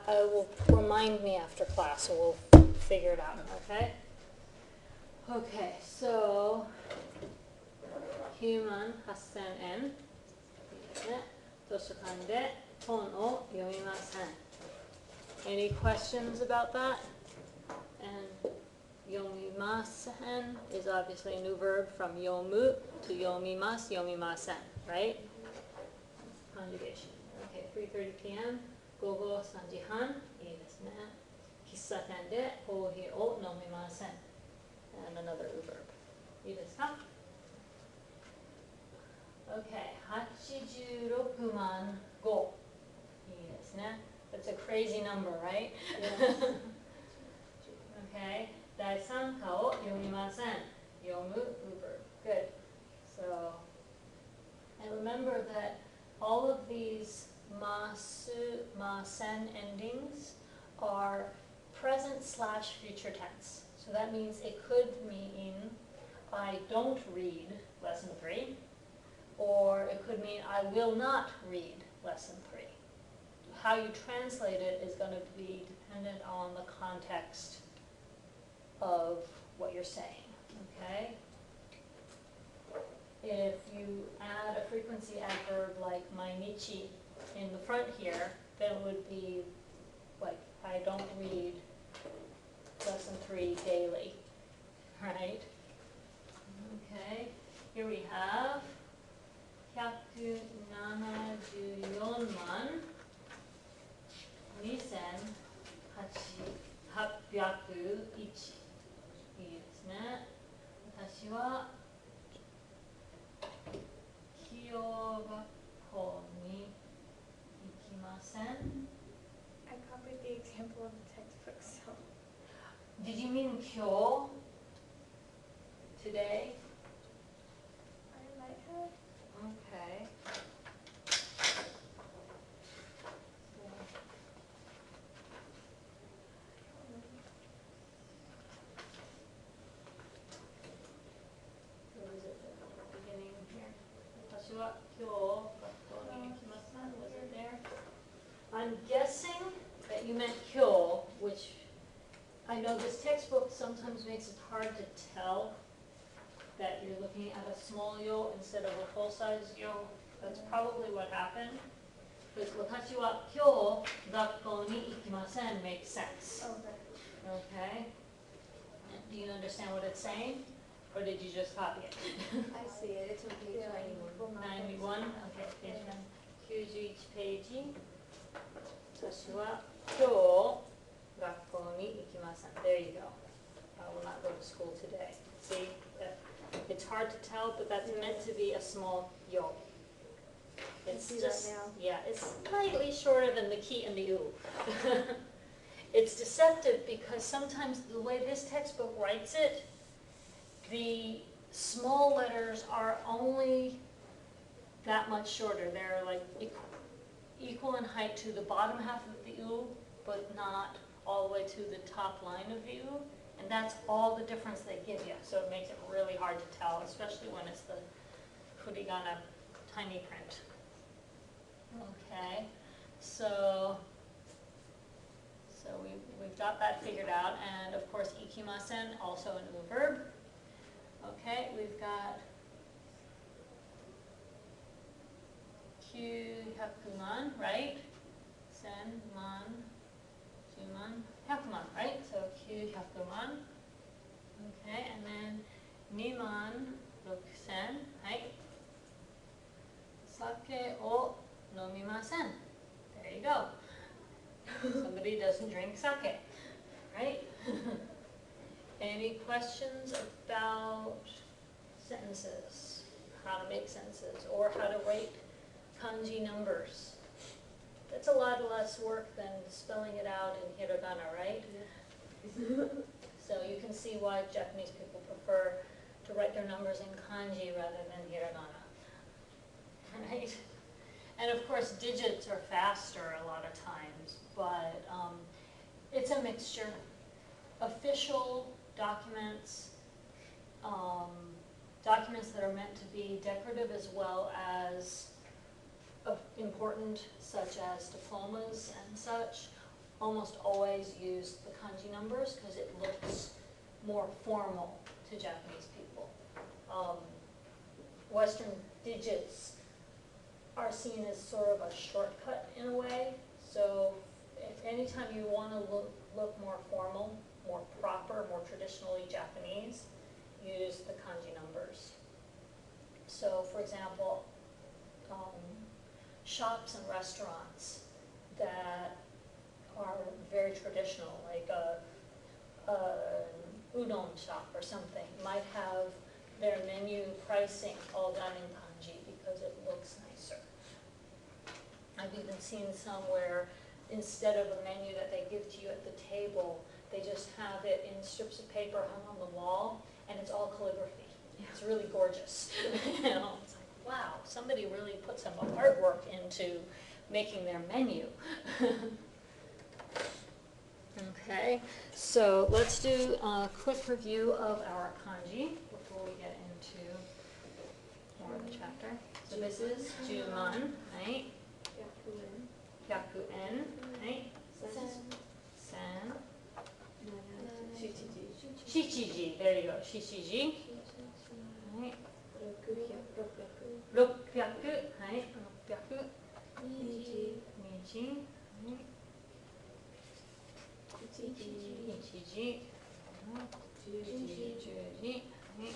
will remind me after class, and we'll figure it out, okay? Okay, so, human 8000円ですね。図書館で本を読みません。Any questions about that? And 読みません is obviously a new verb from 読む to 読みます、読みません, right? Conjugation. Okay, 3:30 p.m. 午後3時半。いいですね。喫茶店でコーヒーを飲みません。And another verb. いいですか? Okay, 86万5。いいですね。That's a crazy number, right? Yes. Okay, 第3課を読みません。読む verb. Good. So, and remember that all of these masu, masen endings are present / future tense. So that means it could mean I don't read lesson 3, or it could mean I will not read lesson 3. How you translate it is going to be dependent on the context of what you're saying, okay? If you add a frequency adverb like mainichi in the front here, then it would be like, I don't read lesson 3 daily, right? Okay, here we have 174万2801。いいですね。私は清学校に行きません。I copied the example of the textbook, so. Did you mean 今日? Today? I might have. Okay. What is it at the beginning here? 私は今日学校に行きません. Was it there? I'm guessing that you meant 今日, which I know this textbook sometimes makes it hard to tell that you're looking at a small yo instead of a full-size yo. That's probably what happened. Because 私は今日学校に行きません makes sense. Okay. Okay? Do you understand what it's saying? Or did you just copy it? I see it. It's on page 91. 91? Okay, page 91ページ。私は今日学校に行きません. There you go. I will not go to school today. See? It's hard to tell, but that's meant to be a small yo. It's see that just, now. yeah, it's slightly shorter than the ki and the u. It's deceptive because sometimes the way this textbook writes it, the small letters are only that much shorter. They're like equal in height to the bottom half of the u, but not all the way to the top line of the u. And that's all the difference they give you. So it makes it really hard to tell, especially when it's the furigana tiny print. Okay, so we've got that figured out. And of course, ikimasen, also a new verb. Okay, we've got 900万, right? 1000万, 10万, 100万, right? So 900万. Okay, and then 2万6000, right? 酒を飲みません. There you go. Somebody doesn't drink sake, right? Any questions about sentences, how to make sentences, or how to write kanji numbers? That's a lot less work than spelling it out in hiragana, right? So you can see why Japanese people prefer to write their numbers in kanji rather than hiragana, right? And of course, digits are faster a lot of times, but it's a mixture. Official documents, documents that are meant to be decorative as well as important, such as diplomas and such, almost always use the kanji numbers because it looks more formal to Japanese people. Western digits are seen as sort of a shortcut in a way. So anytime you want to look more formal, more proper, more traditionally Japanese, use the kanji numbers. So for example, shops and restaurants that are very traditional, like an udon shop or something, might have their menu pricing all done in kanji because it looks nicer. I've even seen some where instead of a menu that they give to you at the table, they just have it in strips of paper hung on the wall, and it's all calligraphy. It's really gorgeous. You know, it's like, wow, somebody really put some artwork into making their menu. Okay, so let's do a quick review of our kanji before we get into more of the chapter. So this is Juman, right? Hyaku-en, right? Sen. Shichiji, there you go, Shichiji. Right. 600, はい、600. Niji, right. 1時、10時、はい。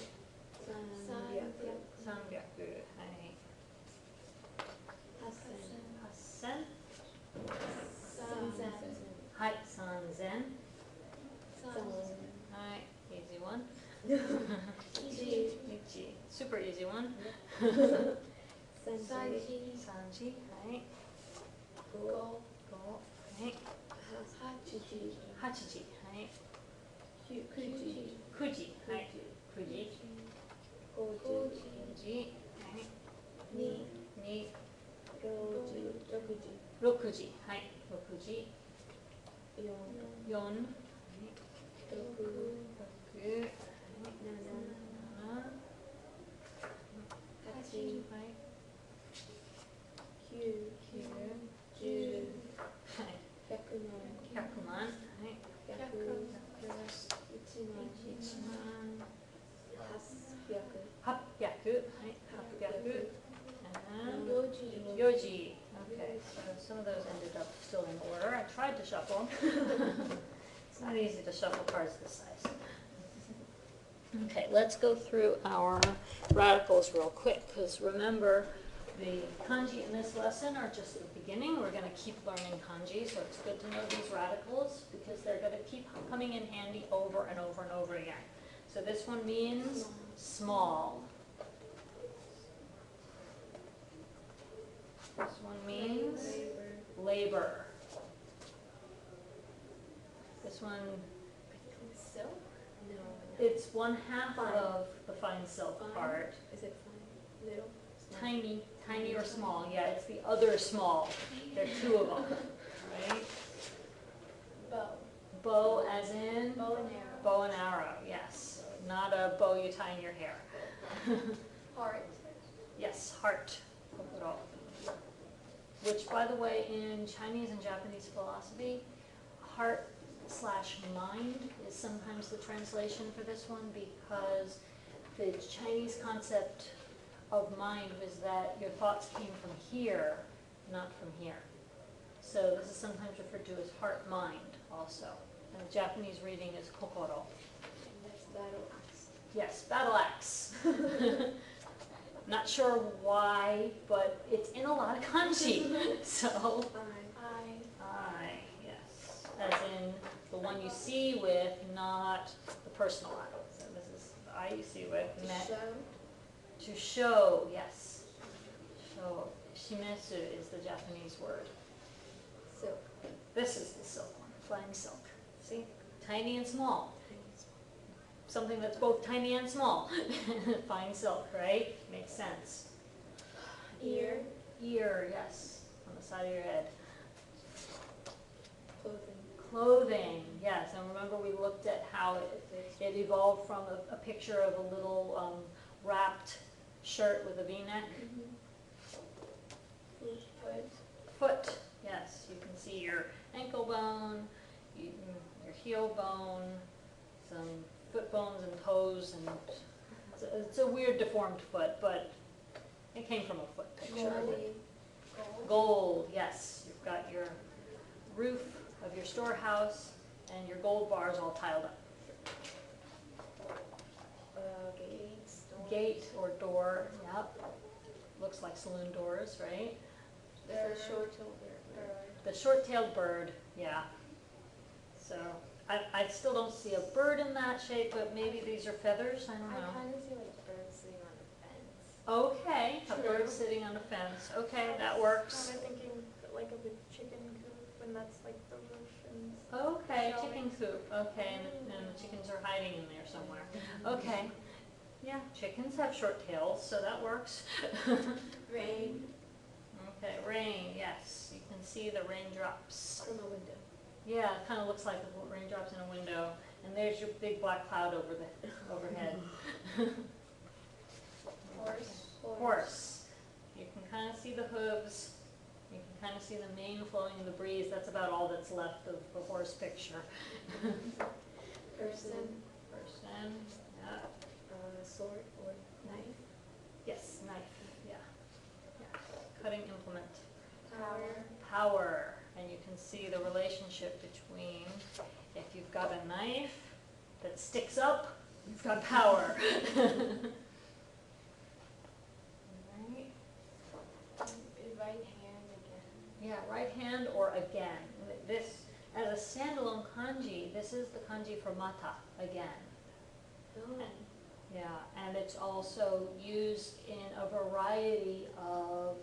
300、はい。8000。はい、3000。はい、easy one. Ichi, super easy one. 3時、はい。5、はい。8時、はい。9時、はい。9時。5時、はい。2、6時、はい。6時。4、はい。6、8、はい。9、10、はい。100万、はい。800, はい。800. And Yoji. Okay, so some of those ended up still in order. I tried to shuffle. It's not easy to shuffle cards this size. Okay, let's go through our radicals real quick, because remember, the kanji in this lesson are just the beginning. We're going to keep learning kanji, so it's good to know these radicals because they're going to keep coming in handy over and over and over again. So this one means small. This one means labor. This one, Silk? No. it's one half of the fine silk part. Is it fine? Little? Tiny, tiny or small. Yeah, it's the other small. There are two of them, right? Bow. Bow as in? Bow and arrow. Bow and arrow, yes. Not a bow you tie in your hair. Heart. Yes, heart. Kokoro. Which, by the way, in Chinese and Japanese philosophy, heart/mind is sometimes the translation for this one, because the Chinese concept of mind was that your thoughts came from here, not from here. So this is sometimes referred to as heart-mind also. And the Japanese reading is kokoro. And that's battle axe. Yes, battle axe. Not sure why, but it's in a lot of kanji. So, I, yes. As in the one you see with, not the personal I. So this is the I you see with. To show, yes. Show. Shimesu is the Japanese word. Silk. This is the silk one, flying silk. See? Tiny and small. Something that's both tiny and small. Fine silk, right? Makes sense. Ear. Ear, yes. On the side of your head. Clothing. Clothing, yes. And remember we looked at how it evolved from a picture of a little wrapped shirt with a V-neck. Foot. Foot, yes. You can see your ankle bone, heel bone, some foot bones and toes, and it's a weird deformed foot, but it came from a foot picture. Gold. Gold, yes. You've got your roof of your storehouse and your gold bars all tiled up. Gates. Doors. Gate or door, yep. Looks like saloon doors, right? The short-tailed bird. The short-tailed bird, yeah. So I still don't see a bird in that shape, but maybe these are feathers, I don't I know. kind of see like birds sitting on a fence. Okay, a bird True. sitting on a fence. Okay, that works. I'm thinking like of a chicken coop when that's like the roof and. Okay, Shall we? chicken coop. Okay, and the chickens are hiding in there somewhere. Okay. Yeah, chickens have short tails, so that works. Rain Okay, rain, yes. You can see the raindrops. from a window. Yeah, it kind of looks like the raindrops in a window. And there's your big black cloud overhead. Horse. Horse. You can kind of see the hooves. You can kind of see the mane flowing in the breeze. That's about all that's left of the horse picture. Person. Person, yeah. Sword or knife. Yes, knife, yeah. Yeah. Cutting implement. Power. Power. And you can see the relationship between, if you've got a knife that sticks up, you've got power. Right. Right hand again. Yeah, right hand or again. This, as a standalone kanji, this is the kanji for mata, again. Oh. Yeah, and it's also used in a variety of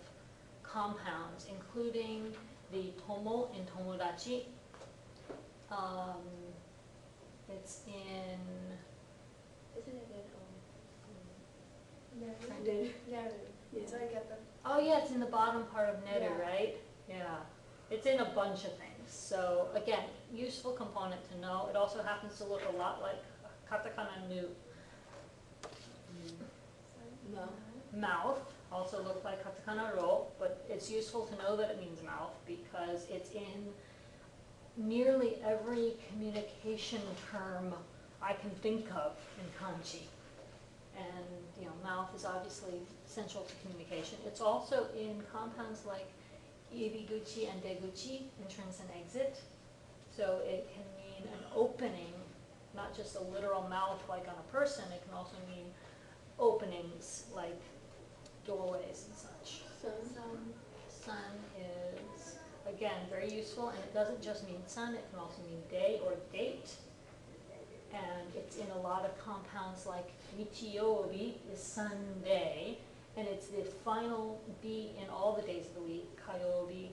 compounds, including the tomo in tomodachi. It's in, Isn't it Neru. Neru. Yeah. So I get them. oh yeah, it's in the bottom part of neru, Yeah. right? Yeah, it's in a bunch of things. So again, useful component to know. It also happens to look a lot like katakana nu. No. Mouth also look like katakana ro, but it's useful to know that it means mouth because it's in nearly every communication term I can think of in kanji. And mouth is obviously central to communication. It's also in compounds like ibiguchi and deguchi, entrance and exit. So it can mean an opening, not just a literal mouth like on a person. It can also mean openings like doorways and such. Sun. Sun is, again, very useful, and it doesn't just mean sun, it can also mean day or date. And it's in a lot of compounds like Michiyobi is Sunday, and it's the final D in all the days of the week. Kayobi,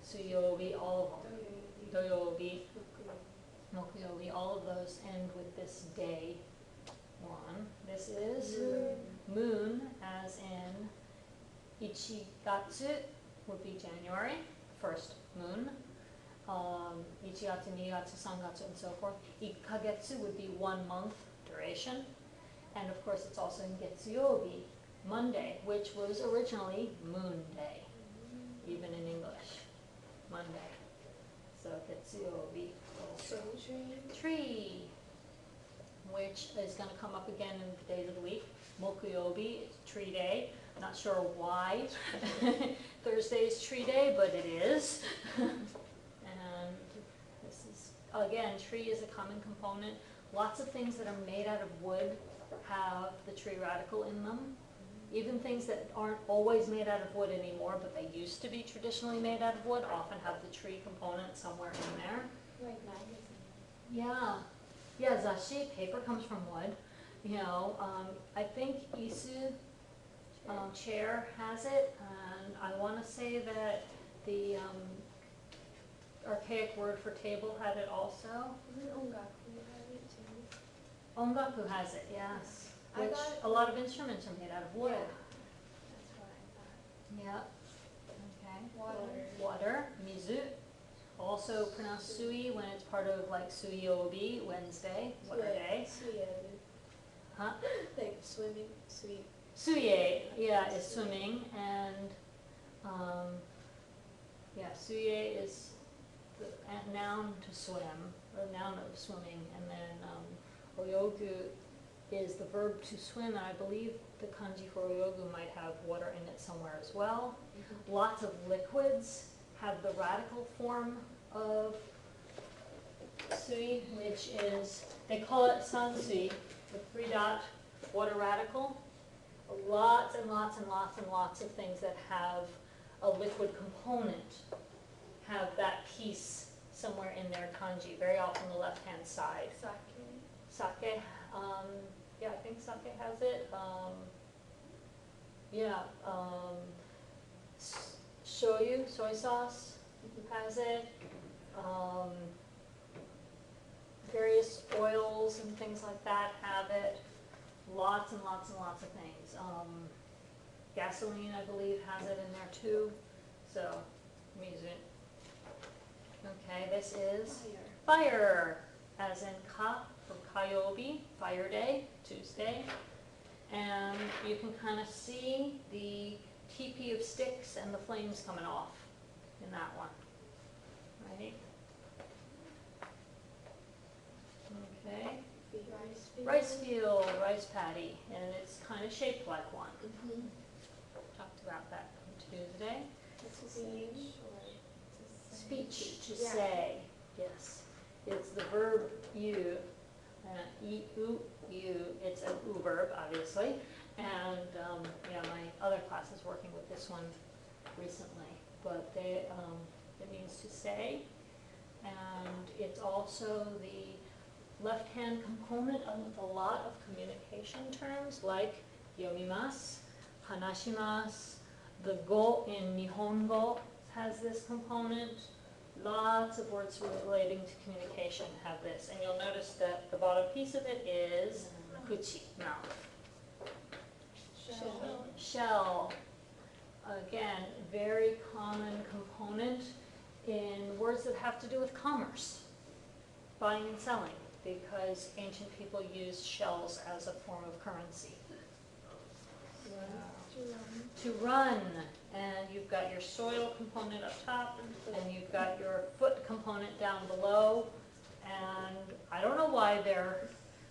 Suyobi, all of them. Doyobi, Mokuyobi, all of those end with this day one. This is moon, as in Ichigatsu would be January, first moon. Ichigatsu, Nigatsu, Sangatsu, and so forth. Ikagetsu would be 1 month duration. And of course, it's also in Getsuyobi, Monday, which was originally Moon Day, even in English. Monday. So Getsuyobi. Tree, which is going to come up again in the days of the week. Mokuyobi, it's tree day. Not sure why Thursday is tree day, but it is. And this is, again, tree is a common component. Lots of things that are made out of wood have the tree radical in them. Even things that aren't always made out of wood anymore, but they used to be traditionally made out of wood, often have the tree component somewhere in there. Like magazine. Yeah, yeah, zashi, paper comes from wood. I think Isu chair has it, and I want to say that the archaic word for table had it also. Isn't Ongaku have it too? Ongaku has it, yes. I Which got- a lot of instruments are made out of wood. That's what I thought. Yeah. Okay. Water. Water, mizu. Also pronounced sui when it's part of like suyobi, Wednesday, water day. Huh? Like swimming, sweet. Suye, yeah, is swimming, and yeah, suye is a noun to swim, or noun of swimming, and then oyogu is the verb to swim, and I believe the kanji for oyogu might have water in it somewhere as well. Lots of liquids have the radical form of sui, which is, they call it sansui, the 3-dot water radical. Lots and lots and lots and lots of things that have a liquid component have that piece somewhere in their kanji, very often the left-hand side. Sake, yeah, I think sake has it. Shoyu, soy sauce, has it. Various oils and things like that have it. Lots and lots and lots of things. Gasoline, I believe, has it in there too. So, let me zoom. Okay, this is fire, as in ka for kayobi, fire day, Tuesday. And you can kind of see the teepee of sticks and the flames coming off in that one, right? Okay, rice field, rice paddy, and it's kind of shaped like one. Talked about that on Tuesday. Speech, to say, yes. It's the verb you, it's an u verb, obviously. And yeah, my other class is working with this one recently, but it means to say, and it's also the left-hand component of a lot of communication terms like yomimasu, hanashimasu. The go in Nihongo has this component. Lots of words relating to communication have this, and you'll notice that the bottom piece of it is kuchi, mouth. Shell. Again, very common component in words that have to do with commerce, buying and selling, because ancient people used shells as a form of currency. To run, and you've got your soil component up top, and you've got your foot component down below, and I don't know why they're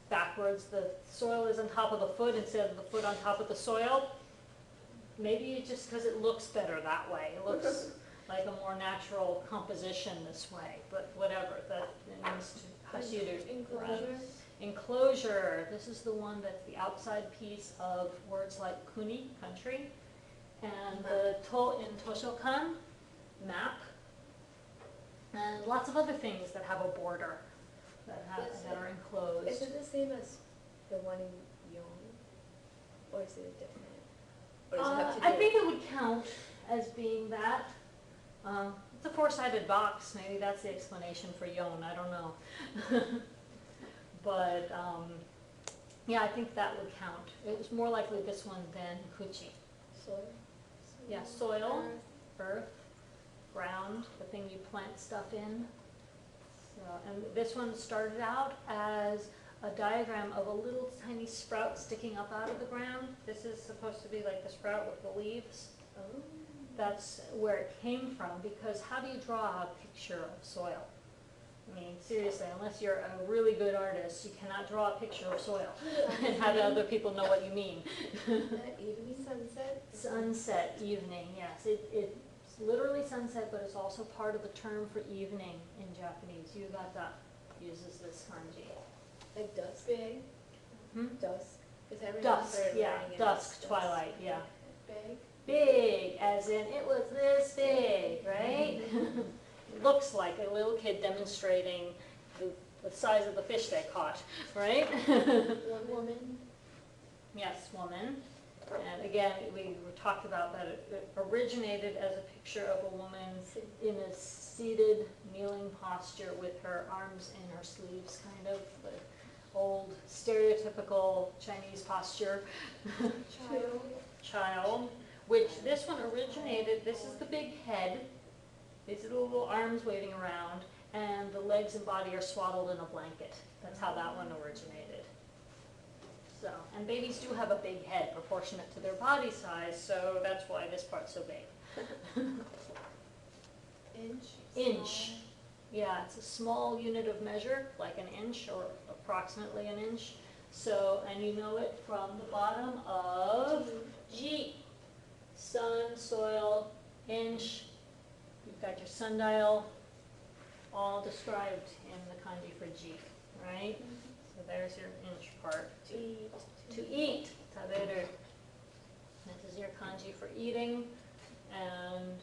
backwards. The soil is on top of the foot instead of the foot on top of the soil. Maybe it's just because it looks better that way. It looks like a more natural composition this way, but whatever, that means to hashiru. Enclosure. Enclosure, this is the one that's the outside piece of words like kuni, country, and the to in Toshokan, map, and lots of other things that have a border that are enclosed. Is it the same as the one in Yon? Or is it different? Or does it have to do I think it would count as being that. It's a 4-sided box, maybe that's the explanation for yon, I don't know. But, yeah, I think that would count. It was more likely this one than kuchi. soil? Yeah, soil, earth, ground, the thing you plant stuff in. So, and this one started out as a diagram of a little tiny sprout sticking up out of the ground. This is supposed to be like the sprout with the leaves. Oh. That's where it came from, because how do you draw a picture of soil? I mean, seriously, unless you're a really good artist, you cannot draw a picture of soil and have other people know what you mean. Evening sunset? Sunset, evening, yes. It's literally sunset, but it's also part of the term for evening in Japanese. Yugata uses this kanji. Like dusk? Big. Dusk. Dusk, yeah, dusk, twilight, yeah. Big? Big, as in it was this big, right? It looks like a little kid demonstrating the size of the fish they caught, right? One woman? Yes, woman. And again, we talked about that it originated as a picture of a woman in a seated, kneeling posture with her arms in her sleeves, kind of the old stereotypical Chinese posture. Child. Which this one originated, this is the big head, these are the little arms waving around, and the legs and body are swaddled in a blanket. That's how that one originated. So, and babies do have a big head proportionate to their body size, so that's why this part's so big. Inch. Inch. Yeah, it's a small unit of measure, like an inch or approximately an inch. So, and you know it from the bottom of G. Sun, soil, inch. You've got your sundial, all described in the kanji for G, right? So there's your inch part. To eat, taberu. This is your kanji for eating, and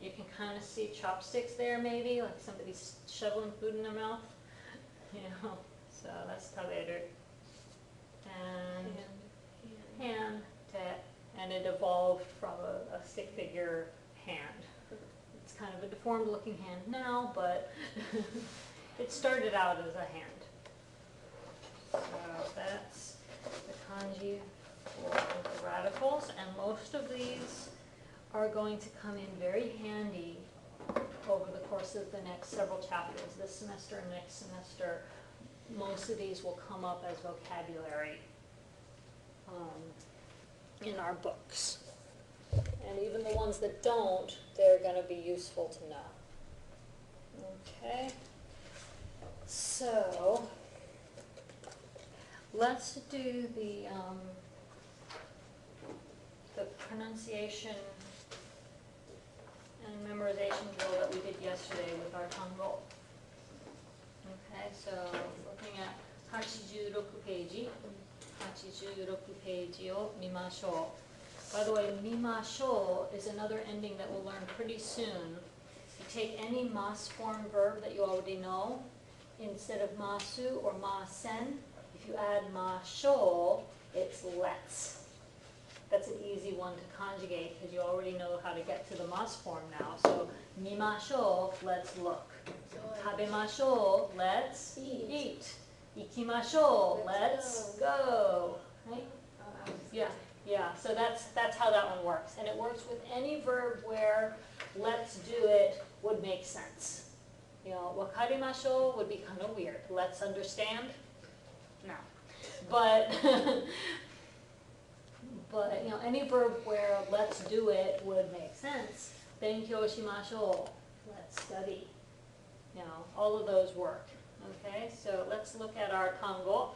you can kind of see chopsticks there maybe, like somebody's shoveling food in their mouth, you know, so that's taberu. And hand, te, and it evolved from a stick figure hand. It's kind of a deformed looking hand now, but it started out as a hand. So that's the kanji for the radicals, and most of these are going to come in very handy over the course of the next several chapters. This semester and next semester, most of these will come up as vocabulary in our books. And even the ones that don't, they're going to be useful to know. Okay, so let's do the pronunciation and memorization drill that we did yesterday with our tango. Okay, so looking at 86 page, 86 page を見ましょう. By the way, 見ましょう is another ending that we'll learn pretty soon. You take any mas form verb that you already know, instead of masu or masen, if you add ma shou, it's let's. That's an easy one to conjugate because you already know how to get to the mas form now. So, 見ましょう, let's look. 食べましょう, let's eat. 行きましょう, let's go. Right? Yeah, so that's how that one works. And it works with any verb where let's do it would make sense. You know, わかりましょう would be kind of weird. Let's understand? No. But but you know, any verb where let's do it would make sense. 勉強しましょう. Let's study. You know, all of those work. Okay, so let's look at our tango.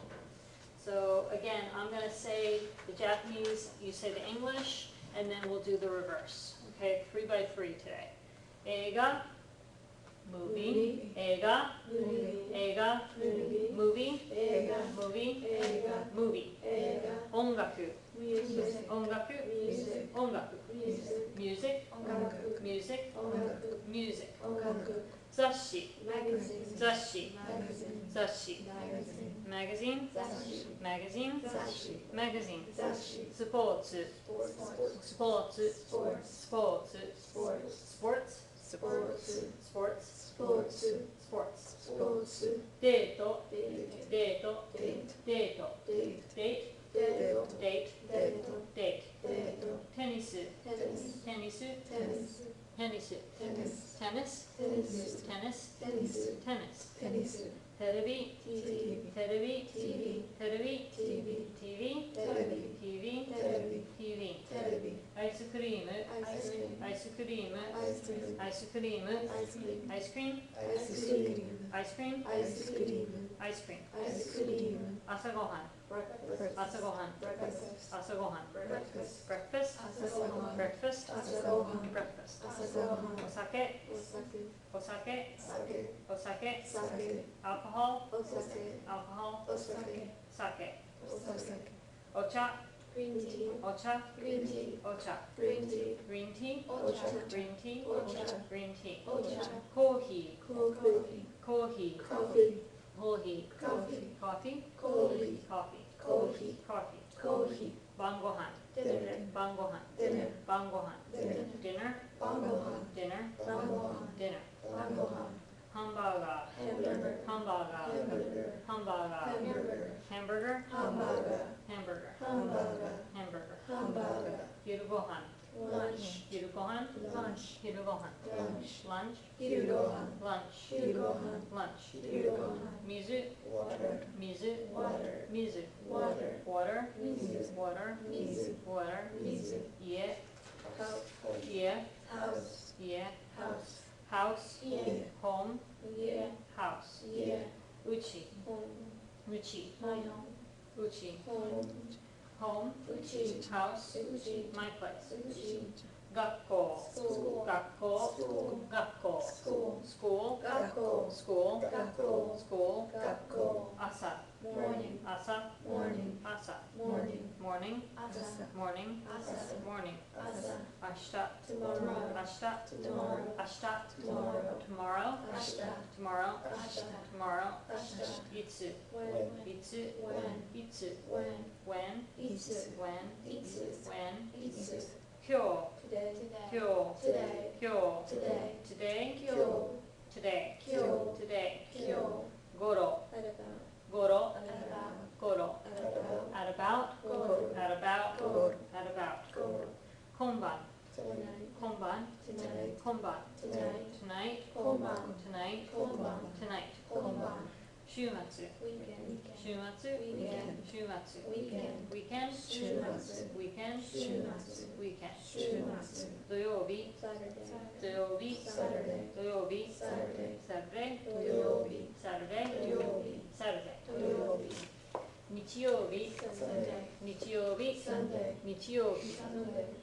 So again, I'm going to say the Japanese, you say the English, and then we'll do the reverse. Okay, 3 by 3 today. 映画 movie, 映画 映画 movie, 音楽 音楽 音楽 music, music 雑誌 magazine スポーツ sports デート date テニス tennis テレビ TV アイスクリーム ice cream 朝ごはん breakfast お酒 alcohol 酒 お茶 green tea コーヒー coffee 晩ごはん dinner ハンバーガー hamburger 昼ごはん lunch 水 water 家 house home 家 house, 家 uchi, 本 uchi, 本 uchi, 本 home, うち house, うち my place, うち gakko, School. gakko, School. gakko, School. school, 学校 school, 学校 school, 学校 asa, morning asa, morning asa, morning morning, 朝 morning, 朝 morning, 朝 ashita, tomorrow ashita, tomorrow ashita, tomorrow tomorrow, 明日 tomorrow, 明日 tomorrow, 明日 itsu, when itsu, when itsu, when when, いつ when, いつ when, いつ kyo, today kyo, today kyo, today today, 今日 today, 今日 today, 今日 goro, あれば goro, あれば goro, あれば at about, Goro. at about, Goro. at about, Goro. konban, tonight konban, tonight konban, tonight tonight, 今晩 tonight, 今晩 tonight, 今晩 shumatsu, weekend shumatsu, Weekend. shumatsu, weekend weekend, 週末 weekend, 週末 weekend, 週末 土曜日、 Saturday 土曜日、 Saturday 土曜日、 Saturday Saturday, 土曜日 Saturday, 土曜日 Saturday, 土曜日日曜日、 Sunday 日曜日、 Sunday 日曜日、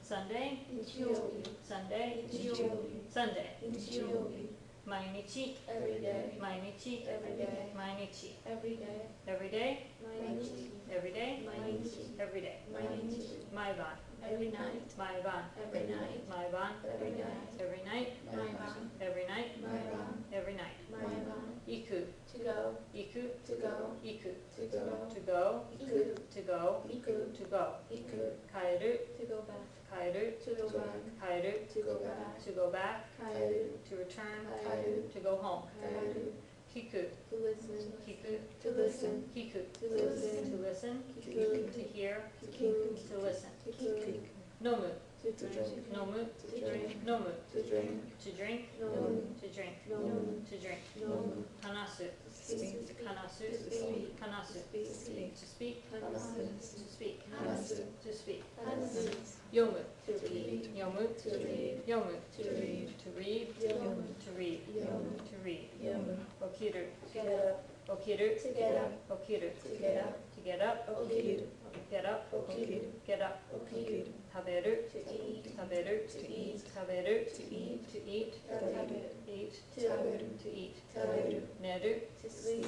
Sunday Sunday, 日曜日 Sunday, 日曜日 Sunday, 日曜日毎日、 every day 毎日、 every day 毎日、 every day every day, 毎日 every day, 毎日 every day, 毎日毎晩、 every night 毎晩、 every night 毎晩、 every night every night, 毎晩 every night, 毎晩 every night, 毎晩行く、 to go 行く、 to go 行く、 to go to go, 行く to go, 行く to go, 行く帰る、 to go back 帰る、 to go back 帰る、 to go back to go back, 帰る to return, 帰る to go home, 帰る聞く、 to listen 聞く、 to listen 聞く、 to listen to listen, 聞く to hear, to hear to listen, to hear 飲む、 to drink 飲む、 to drink 飲む、 to drink to drink, 飲む to drink, 飲む to drink, 飲む話す、 speak 話す、 to speak 話す、 speak to speak, 話す to speak, 話す to speak, 話す読む、 to read 読む、 to read 読む、 to read to read, 読む to read, 読む to read, 読む起きる、 get up 起きる、 to get up 起きる、 to get up to get up, 起きる get up, 起きる get up, 起きる食べる、 to eat 食べる、 to eat 食べる、 to eat to eat, 食べる eat, 食べる to eat, 食べる寝る、 to sleep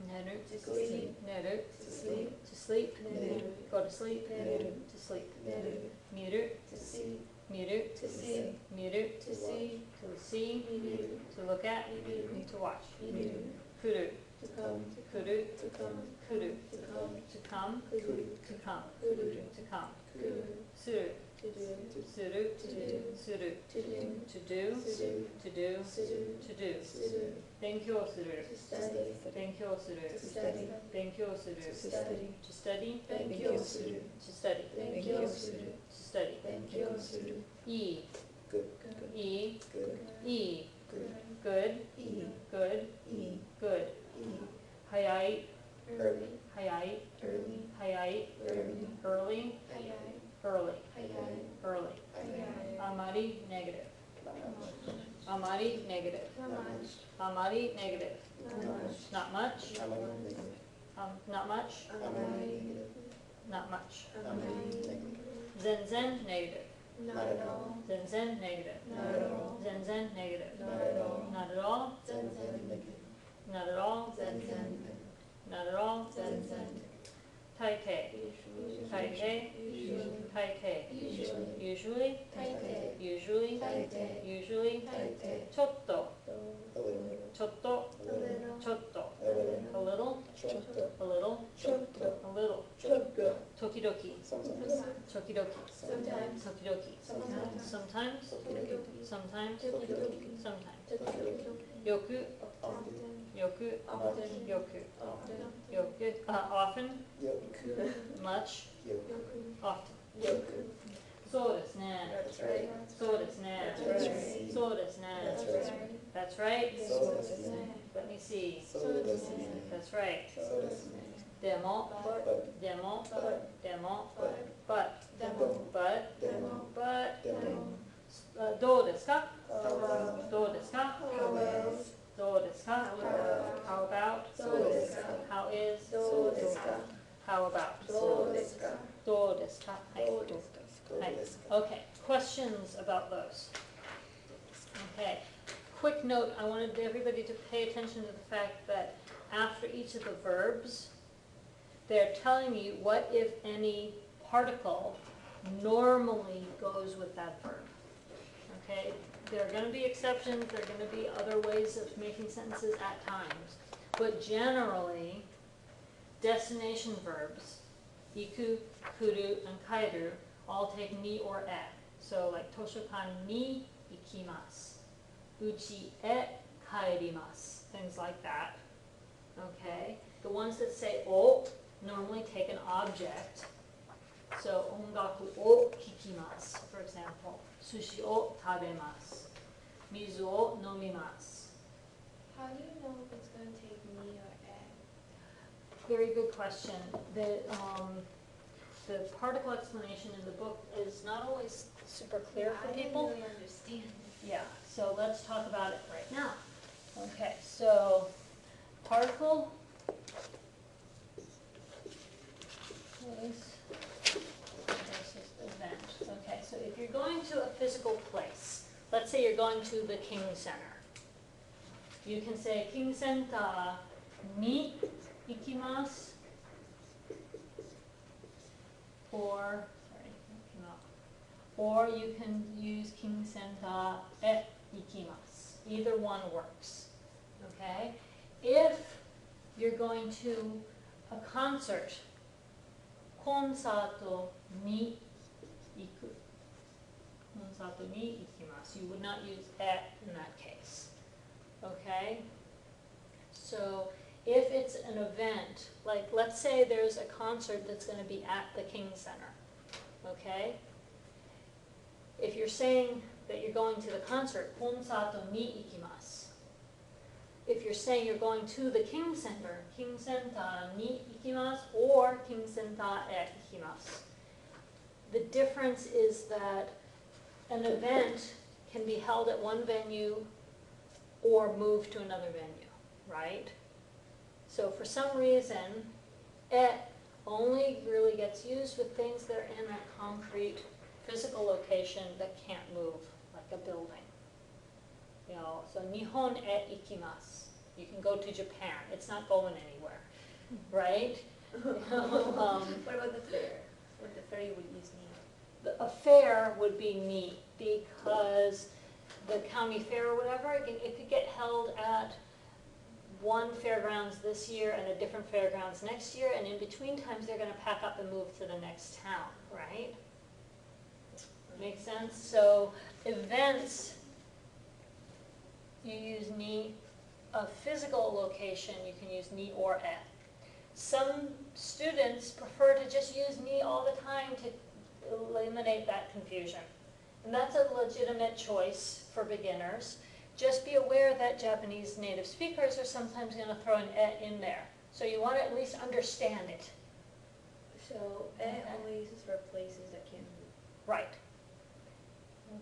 寝る、 to sleep 寝る、 to sleep to sleep, 寝る go to sleep, 寝る to sleep, 寝る見る、 to see 見る、 to see 見る、 to see to see, 見る to look at, 見る to watch, 見る来る、 to come 来る、 to come 来る、 to come to come, 来る to come, 来る to come, 来るする、 to do する、 to do する、 to do to do, する to do, する to do, する勉強する、 to study 勉強する、 to study 勉強する、 to study to study, 勉強する to study, 勉強する to study, 勉強するいい、 good いい、 good いい、 good good, いい good, いい good, いい早い、 early 早い、 early 早い、 early early, 早い early, 早い early, 早いあまり negative, あまり negative, not much あまり negative, not much not much, not much, あまり not much, あまり全然 negative, not at all 全然 negative, not at all 全然 negative, not at all not at all, 全然 not at all, 全然 not at all, 全然大抵、大抵、 usually 大抵、 usually usually, 大抵 usually, 大抵 usually, 大抵ちょっと、ちょっと、 a little ちょっと、 a little a little, ちょっと a little, ちょっと a little, ちょっと時々、 sometimes 時々、 sometimes 時々、 sometimes sometimes, 時々 sometimes, 時々 sometimes, 時々よく、 often よく、 often よく、 often よく、often, よく much, よ often. くよくそうですね。 That's right そうですね。 That's right そうですね。 That's right That's right. そうですね Let me see. そうですね That's right. そうですねでも、 but でも、 but でも、 but but, でも but, でも but, でもどうですか how どうですか well どうですか? How about? そうですか? How is? どうですか? How about? どうですか? どうですか? はい。どうですか? どうですか? Okay, questions about those? Okay, quick note, I wanted everybody to pay attention to the fact that after each of the verbs, they're telling you what, if any, particle normally goes with that verb. Okay, there are going to be exceptions, there are going to be other ways of making sentences at times, but generally, destination verbs, iku, kuru, and kairu, all take ni or e. So like toshokan ni ikimasu, uchi e kaerimasu, things like that. Okay, the ones that say o normally take an object. So ongaku o kikimasu, for example, sushi o tabemasu, mizu o nomimasu. How do you know if it's going to take me or egg? Very good question. The particle explanation in the book is not always super clear for I didn't people. really understand. Yeah, so let's talk about it right now. Okay, so particle versus event. Okay, so if you're going to a physical place, let's say you're going to the King Center. You can say King Center ni ikimasu, or you can use King Center e ikimasu. Either one works. Okay? If you're going to a concert, konsato ni iku. Konsato ni ikimasu. You would not use e in that case. Okay? So if it's an event, like let's say there's a concert that's going to be at the King Center. Okay? If you're saying that you're going to the concert, konsato ni ikimasu. If you're saying you're going to the King Center, King Center ni ikimasu or King Center e ikimasu. The difference is that an event can be held at one venue or moved to another venue, right? So for some reason, e only really gets used with things that are in a concrete physical location that can't move, like a building. You know, so Nihon e ikimasu. You can go to Japan. It's not going anywhere, right? What about the fair? What the fair you would use ni? A fair would be ni because the county fair or whatever, it could get held at one fairgrounds this year and a different fairgrounds next year, and in between times they're going to pack up and move to the next town, right? Make sense? So events, you use ni. A physical location, you can use ni or e. Some students prefer to just use ni all the time to eliminate that confusion. And that's a legitimate choice for beginners. Just be aware that Japanese native speakers are sometimes going to throw an e in there. So you want to at least understand it. So e only uses for places that can't move. Right.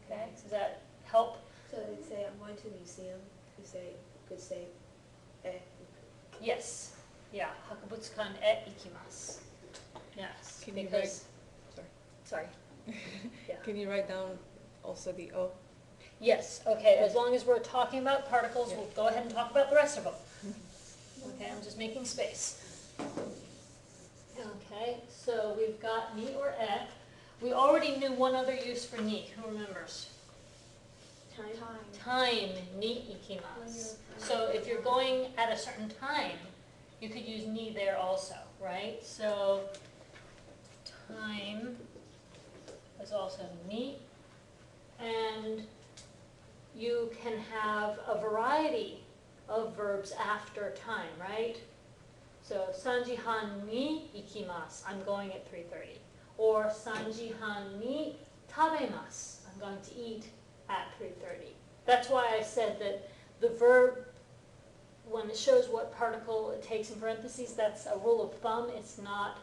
Okay, does that help? So they'd say, I'm going to a museum. You could say e. Yes. Yeah, Hakabutsukan e ikimasu. Yes, Can you because... Sorry. Yeah. Can you write down also the O? Yes, okay, as long as we're talking about particles, we'll go ahead and talk about the rest of them. Okay, I'm just making space. Okay, so we've got ni or e. We already knew one other use for ni. Who remembers? Time, ni ikimasu. So if you're going at a certain time, you could use ni there also, right? So time is also ni, and you can have a variety of verbs after time, right? So sanjihan ni ikimasu, I'm going at 3:30. Or sanjihan ni tabemasu, I'm going to eat at 3:30. That's why I said that the verb, when it shows what particle it takes in parentheses, that's a rule of thumb. It's not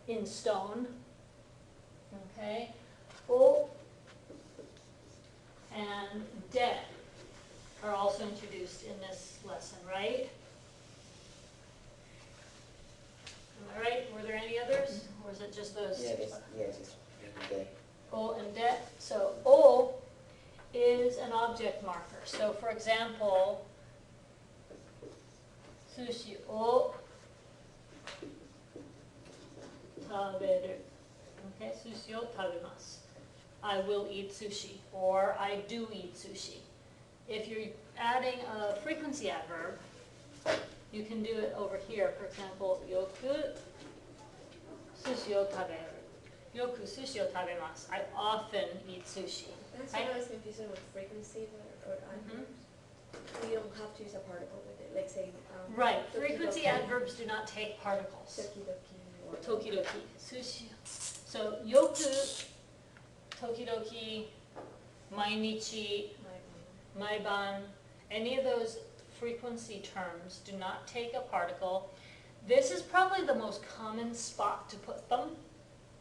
in stone. Okay? O and de. are also introduced in this lesson, right? Am I right? Were there any others? Or is it just those? Yes. Okay. O and det. So O is an object marker. So for example, sushi o taberu. Okay, sushi o tabemasu. I will eat sushi, or I do eat sushi. If you're adding a frequency adverb, you can do it over here. For example, yoku sushi o taberu. Yoku sushi o tabemasu. I often eat sushi. That's what I was confusing with frequency or adverbs. You don't have to use a particle with it, like say, Right, Tokidoki. frequency adverbs do not take particles. Tokidoki or. Tokidoki, sushi. So, yoku, tokidoki, mainichi, maiban, any of those frequency terms do not take a particle. This is probably the most common spot to put them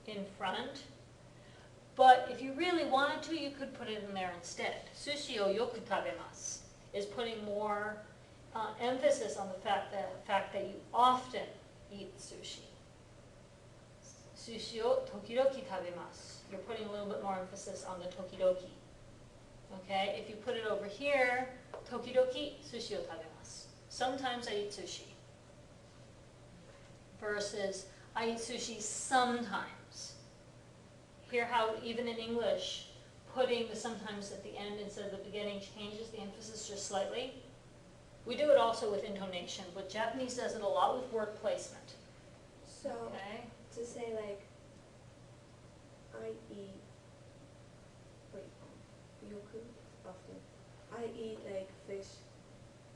in front. But if you really wanted to, you could put it in there instead. Sushi o yoku tabemasu is putting more emphasis on the fact that you often eat sushi. Sushi o tokidoki tabemasu. You're putting a little bit more emphasis on the tokidoki. Okay, if you put it over here, tokidoki sushi o tabemasu. Sometimes I eat sushi. Versus I eat sushi sometimes. Hear how even in English, putting the sometimes at the end instead of the beginning changes the emphasis just slightly? We do it also with intonation, but Japanese does it a lot with word placement. So, Okay? to say like, I eat, yoku, often. I eat like fish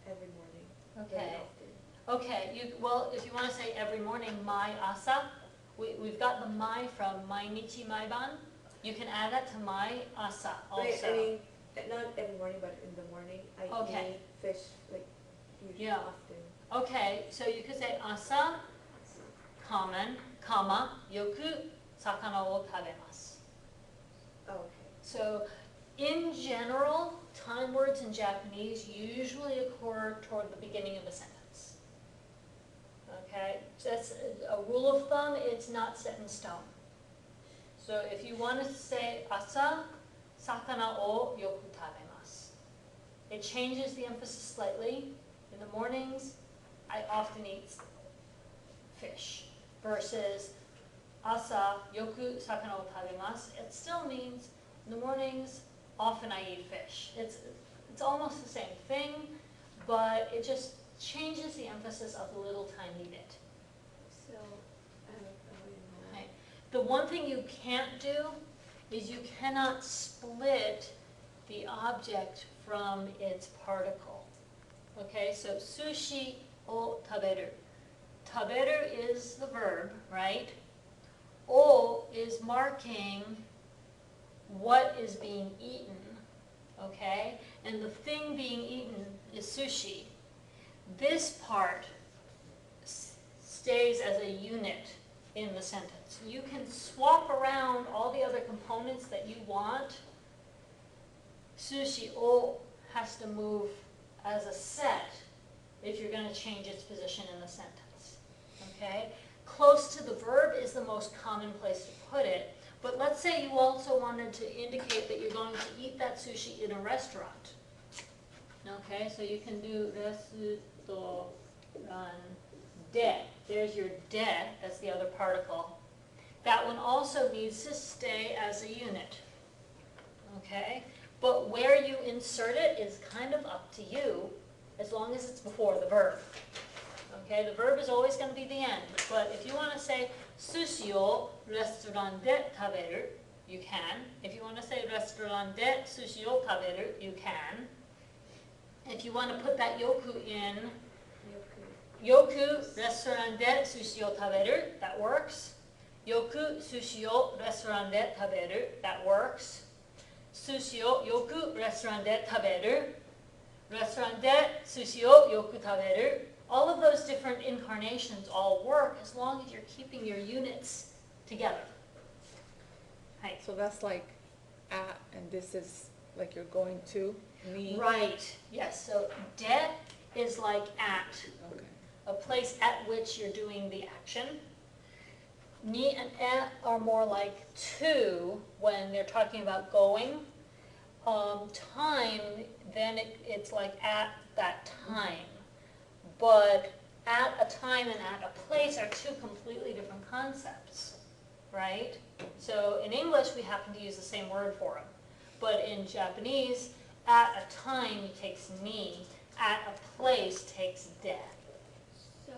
every morning. Very Okay. often. Okay, well, if you want to say every morning, mai asa, we've got the mai from mainichi maiban. You can add that to mai asa also. Right, I mean, not every morning, but in the morning, I Okay. eat fish like usually Yeah. often. Okay, so you could say asa, common, comma, yoku, sakana wo tabemasu. Oh, okay. So, in general, time words in Japanese usually occur toward the beginning of a sentence. Okay, that's a rule of thumb, it's not set in stone. So if you want to say asa, sakana o yoku tabemasu. It changes the emphasis slightly. In the mornings, I often eat fish. Versus asa, yoku sakana o tabemasu. It still means in the mornings, often I eat fish. It's almost the same thing, but it just changes the emphasis of the little tiny bit. So, I don't know. Okay. The one thing you can't do is you cannot split the object from its particle. Okay, so sushi o taberu. Taberu is the verb, right? O is marking what is being eaten, okay? And the thing being eaten is sushi. This part stays as a unit in the sentence. You can swap around all the other components that you want. Sushi o has to move as a set if you're going to change its position in the sentence. Okay? Close to the verb is the most common place to put it. But let's say you also wanted to indicate that you're going to eat that sushi in a restaurant. Okay, so you can do restaurant de. There's your de, that's the other particle. That one also needs to stay as a unit. Okay, but where you insert it is kind of up to you, as long as it's before the verb. Okay, the verb is always going to be the end. But if you want to say sushi o restaurant de taberu, you can. If you want to say restaurant de sushi o taberu, you can. If you want to put that yoku in, yoku restaurant de sushi o taberu, that works. Yoku sushi o restaurant de taberu, that works. Sushi o yoku restaurant de taberu. Restaurant de sushi o yoku taberu. All of those different incarnations all work as long as you're keeping your units together. Hi. So that's like at, and this is like you're going to. ni. Right, yes, so de is like at, Okay. a place at which you're doing the action. Ni and e are more like to when they're talking about going. Time, then it's like at that time. But at a time and at a place are two completely different concepts, right? So in English, we happen to use the same word for them. But in Japanese, at a time takes ni, at a place takes de. So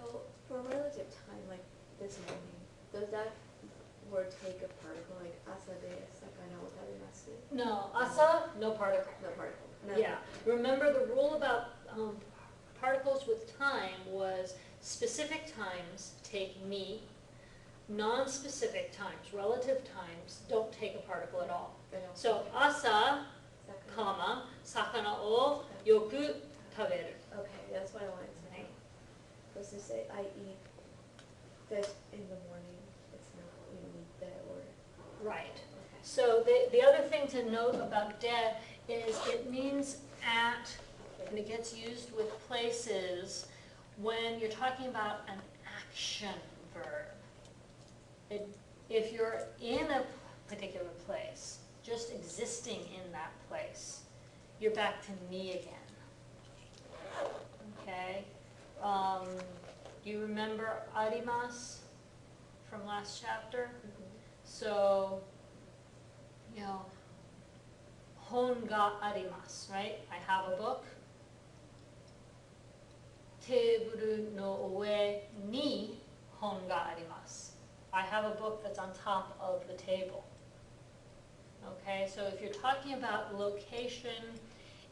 for relative time, like this morning, does that word take a particle, like asa de sakana o tabemasu? No, asa, no particle. No particle. No. Yeah, remember the rule about particles with time was specific times take ni, non-specific times, relative times, don't take a particle at all. They don't. So asa, Sakana. comma, sakana o yoku taberu. Okay, that's what I wanted to know. Because to say I eat fish in the morning, it's not you eat that or. Right. Okay. So the other thing to note about de is it means at, and it gets used with places when you're talking about an action verb. If you're in a particular place, just existing in that place, you're back to ni again. Okay? You remember arimasu from last chapter? So, you know, hon ga arimasu, right? I have a book. Teburu no ue ni hon ga arimasu. I have a book that's on top of the table. Okay, so if you're talking about location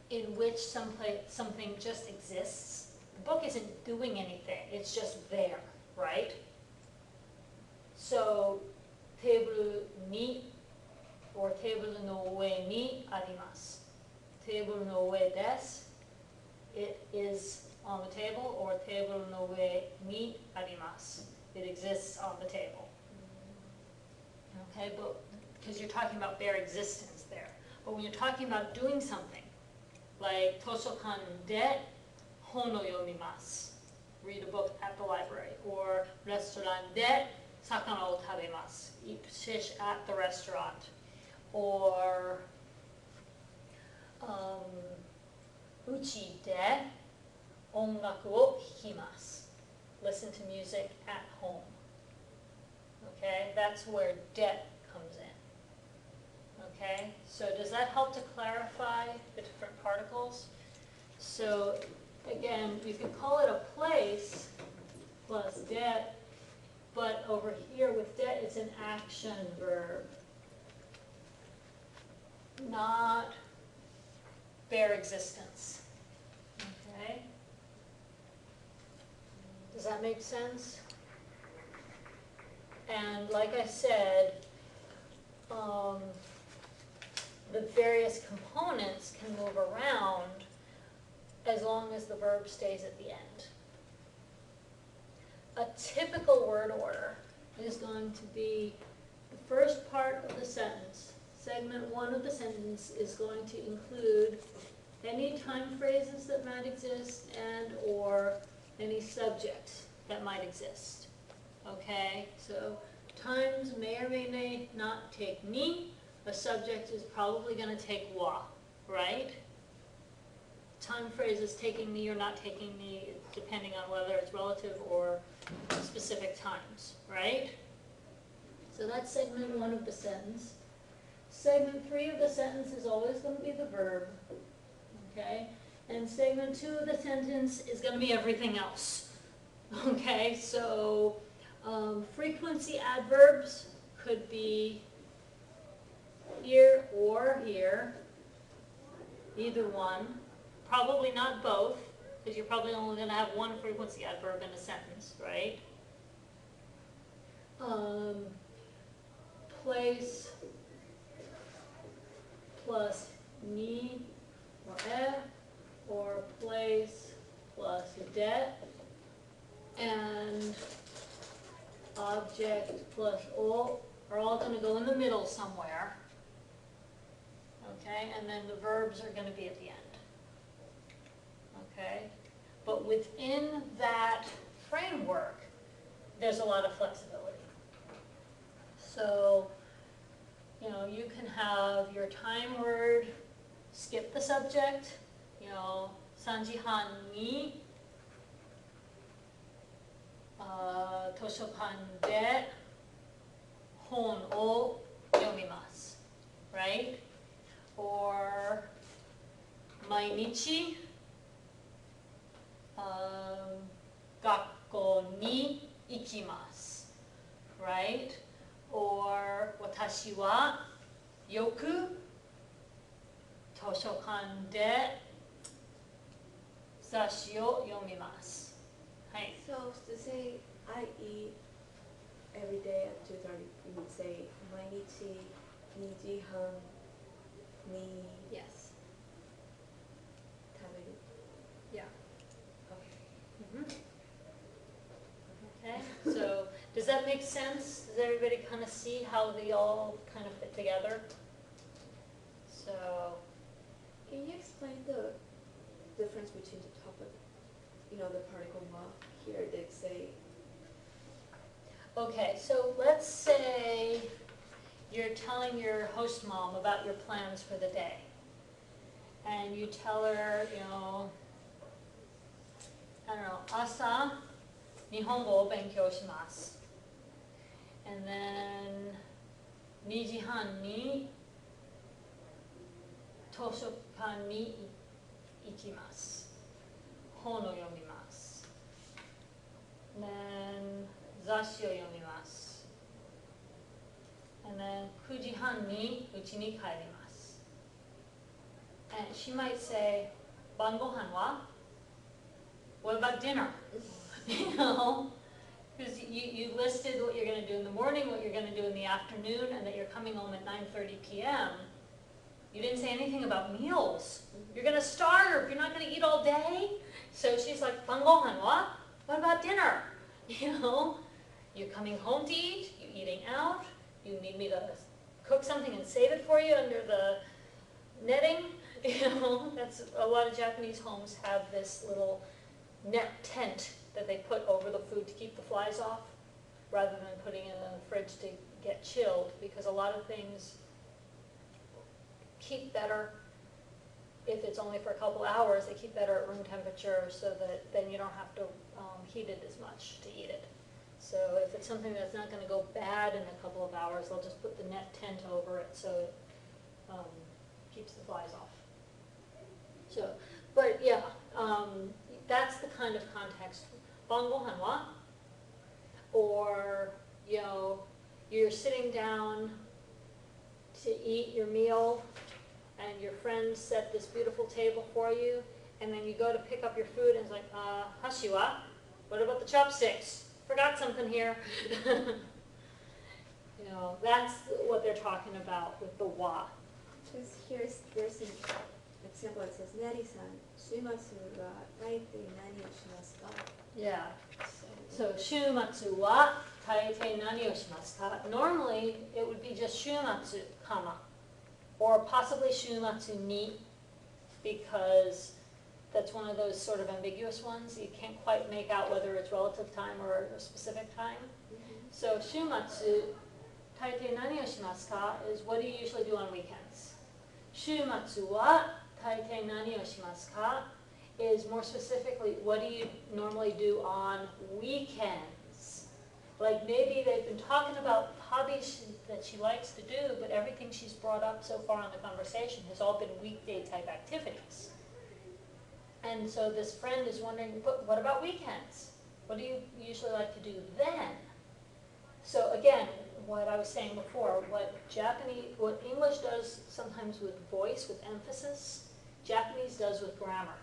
in which something just exists, the book isn't doing anything, it's just there, right? So, teburu ni or teburu no ue ni arimasu. Teburu no ue desu, it is on the table, or teburu no ue ni arimasu, it exists on the table. Okay, but because you're talking about bare existence there. But when you're talking about doing something, like toshokan de hon o yomimasu, read a book at the library, or restaurant de sakana o tabemasu, eat fish at the restaurant, or uchi de ongaku o hikimasu, listen to music at home. Okay, that's where de comes in. Okay, so does that help to clarify the different particles? So again, you can call it a place plus de, but over here with de, it's an action verb, not bare existence. Okay? Does that make sense? And like I said, the various components can move around as long as the verb stays at the end. A typical word order is going to be the first part of the sentence. Segment 1 of the sentence is going to include any time phrases that might exist and or any subjects that might exist. Okay, so times may or may not take ni. A subject is probably going to take wa, right? Time phrases taking ni or not taking ni, depending on whether it's relative or specific times, right? So that's segment 1 of the sentence. Segment 3 of the sentence is always going to be the verb, okay? And segment 2 of the sentence is going to be everything else, okay? So frequency adverbs could be here or here, either one. Probably not both, because you're probably only going to have one frequency adverb in a sentence, right? Place plus ni or e, or place plus de, and object plus o are all going to go in the middle somewhere. Okay, and then the verbs are going to be at the end. okay? But within that framework, there's a lot of flexibility. So, you know, you can have your time word, skip the subject, you know, 3時半に図書館で本を読みます right? Or 毎日学校に行きます right? Or 私はよく図書館で雑誌を読みます。はい。So to say I eat every day at 2:30, you would say 毎日2時半に Yes. 食べる。 Yeah. Okay. Okay. So does that make sense? Does everybody kind of see how they all kind of fit together? So Can you explain the difference between the topic, you know, the particle wa? Here they say, okay, so let's say you're telling your host mom about your plans for the day. And you tell her, you know, I don't know, 朝、日本語を勉強します。And then 2時半に図書館に行きます。本を読みます。Then 雑誌を読みます。And then 9時半に家に帰ります。And she might say, 晩ご飯は? What about dinner? You know, because you listed what you're going to do in the morning, what you're going to do in the afternoon, and that you're coming home at 9:30 p.m. You didn't say anything about meals. You're going to starve. You're not going to eat all day. So she's like, 晩ご飯は? What about dinner? You know, you're coming home to eat, you're eating out, you need me to cook something and save it for you under the netting. You know, that's a lot of Japanese homes have this little net tent that they put over the food to keep the flies off, rather than putting it in the fridge to get chilled, because a lot of things keep better if it's only for a couple hours. They keep better at room temperature, so that then you don't have to heat it as much to eat it. So if it's something that's not going to go bad in a couple of hours, they'll just put the net tent over it so it keeps the flies off. So, but yeah, that's the kind of context. 晩ご飯は? Or, you know, you're sitting down to eat your meal, and your friends set this beautiful table for you, and then you go to pick up your food, and it's like, hashi wa? What about the chopsticks? Forgot something here. You know, that's what they're talking about with the wa. because there's an example that says, Neri-san, 週末は大抵何をしますか? Yeah. So, 週末は大抵何をしますか? Normally, it would be just 週末, comma, or possibly 週末に, because that's one of those sort of ambiguous ones. You can't quite make out whether it's relative time or a specific time. So, 週末、大抵何をしますか is what do you usually do on weekends? 週末は大抵何をしますか is more specifically, what do you normally do on weekends? Like maybe they've been talking about hobbies that she likes to do, but everything she's brought up so far in the conversation has all been weekday type activities. And so this friend is wondering, but what about weekends? What do you usually like to do then? So again, what I was saying before, what English does sometimes with voice, with emphasis, Japanese does with grammar.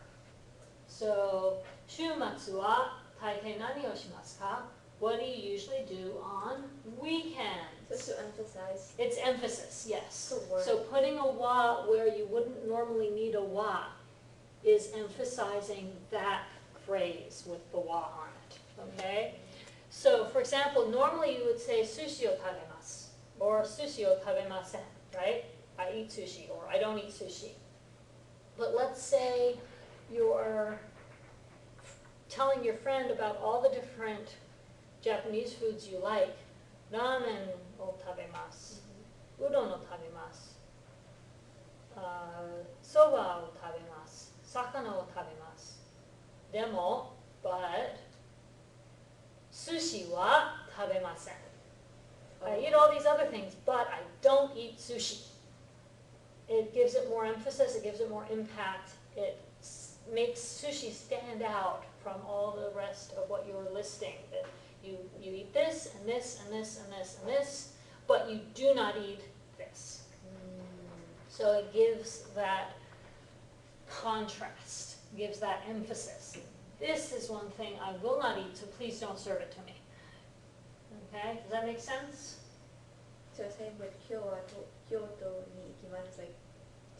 So, 週末は大抵何をしますか? What do you usually do on weekends? Just to emphasize It's emphasis, yes. the word. So putting a wa where you wouldn't normally need a wa is emphasizing that phrase with the wa on it, okay? So, for example, normally you would say sushi o tabemasu or sushi o tabemasen, right? I eat sushi or I don't eat sushi. But let's say you're telling your friend about all the different Japanese foods you like. Ramen o tabemasu. Udon o tabemasu. Soba o tabemasu. Sakana o tabemasu. Demo, but sushi wa tabemasen. I eat all these other things, but I don't eat sushi. It gives it more emphasis, it gives it more impact. It makes sushi stand out from all the rest of what you're listing. That you eat this, and this, and this, and this, and this, but you do not eat this. So it gives that contrast, gives that emphasis. This is one thing I will not eat, so please don't serve it to me. Okay, does that make sense? So same with Kyoto ni ikimasu, it's like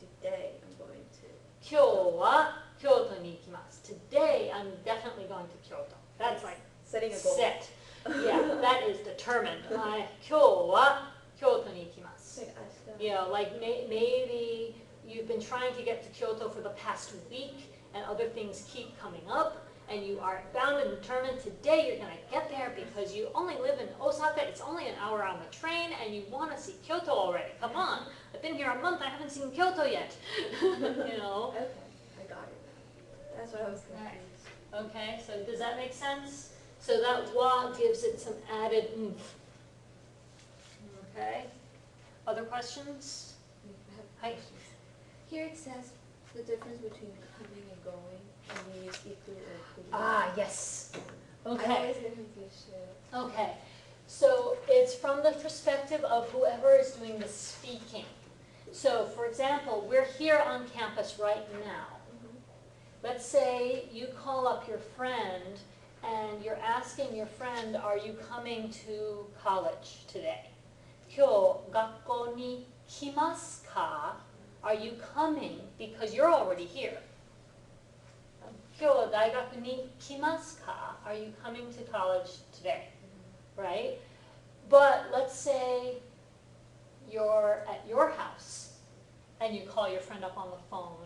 today I'm going to. 今日は京都に行きます. Today I'm definitely going to Kyoto. That's like Setting a goal. set. Yeah, that is determined. 今日は京都に行きます. Like ashita. You know, like maybe you've been trying to get to Kyoto for the past week and other things keep coming up and you are bound and determined today you're going to get there because you only live in Osaka, it's only an hour on the train and you want to see Kyoto already. Come on, I've been here a month, I haven't seen Kyoto yet. You know? Okay, I got it now. That's what I was confused. Okay, so does that make sense? So that wa gives it some added oomph. Okay, other questions? I have Hi. questions. Here it says the difference between coming and going, and you use iku or kuru. Ah, yes. I Okay. always get confused too. Okay, so it's from the perspective of whoever is doing the speaking. So, for example, we're here on campus right now. Let's say you call up your friend and you're asking your friend, are you coming to college today? 今日学校に来ますか? Are you coming? Because you're already here. 今日大学に来ますか? Are you coming to college today? Right? But let's say you're at your house and you call your friend up on the phone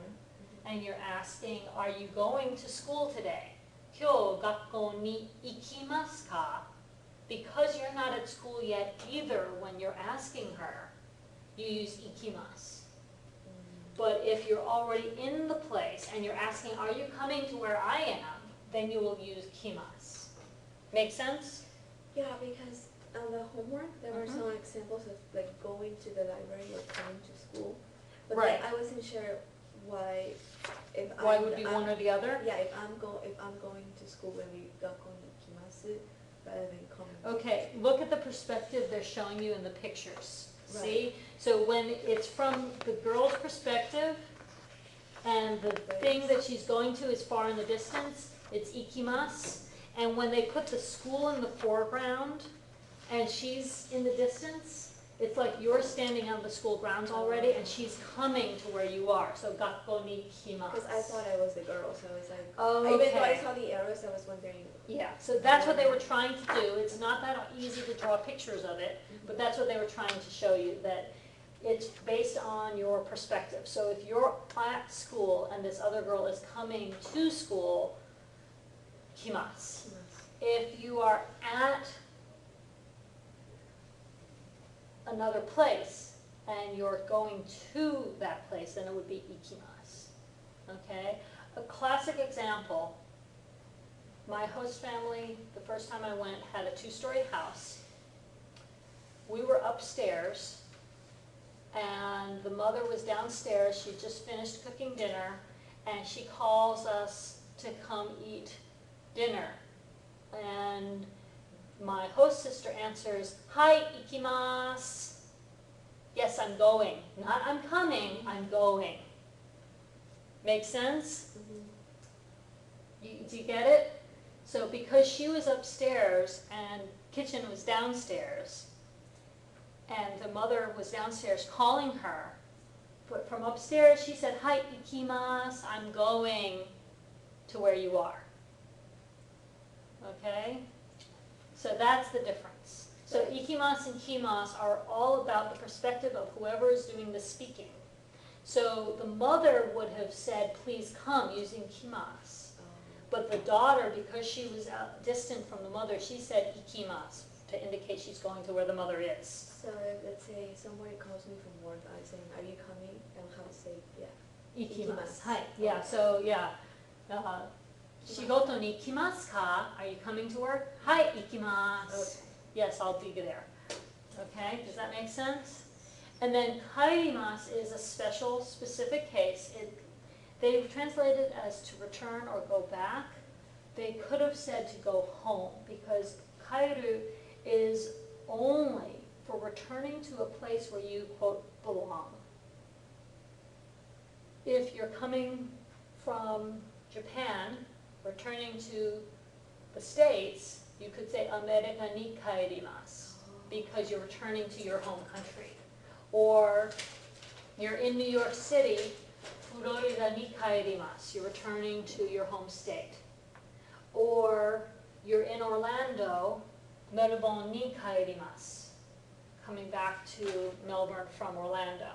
and you're asking, are you going to school today? 今日学校に行きますか? Because you're not at school yet either when you're asking her, you use ikimasu. But if you're already in the place and you're asking, are you coming to where I am? Then you will use kimasu. Make sense? Yeah, because on the homework there were some examples of like going to the library or coming to school. But Right. then I wasn't sure why Why would be one or the other? Yeah, if I'm going to school when we gakko ni ikimasu rather than coming. Okay, look at the perspective they're showing you in the pictures. Right. See? So when it's from the girl's perspective and the thing that she's going to is far in the distance, it's ikimasu. And when they put the school in the foreground and she's in the distance, it's like you're standing on the school grounds already and she's coming to where you are. So gakko ni kimasu. Because I thought I was the girl, so I was like, Okay. even though I saw the arrows, I was wondering. Yeah, so that's what they were trying to do. It's not that easy to draw pictures of it, but that's what they were trying to show you, that it's based on your perspective. So if you're at school and this other girl is coming to school, kimasu. If you are at another place and you're going to that place, then it would be ikimasu. Okay? A classic example, my host family, the first time I went, had a 2-story house. We were upstairs and the mother was downstairs. She just finished cooking dinner and she calls us to come eat dinner. And my host sister answers, "Hi, ikimasu." Yes, I'm going. Not I'm coming, I'm going. Make sense? Do you get it? So because she was upstairs and kitchen was downstairs, and the mother was downstairs calling her, but from upstairs she said, "Hi, ikimasu, I'm going to where you are." Okay? So that's the difference. So ikimasu and kimasu are all about the perspective of whoever is doing the speaking. So the mother would have said, "Please come," using kimasu. But the daughter, because she was distant from the mother, she said ikimasu to indicate she's going to where the mother is. So if, let's say somebody calls me from work, I'm saying, are you coming? And how to say, yeah. Ikimasu. Hi. Yeah, so yeah. Shigoto ni ikimasu ka? Are you coming to work? Hi, ikimasu. Okay. Yes, I'll be there. Okay, does that make sense? And then kaerimasu is a special, specific case. They've translated as to return or go back. They could have said to go home because kairu is only for returning to a place where you, quote, belong. If you're coming from Japan, returning to the States, you could say America ni kaerimasu because you're returning to your home country. Or you're in New York City, Florida ni kaerimasu, you're returning to your home state. Or you're in Orlando, Melbourne ni kaerimasu, coming back to Melbourne from Orlando.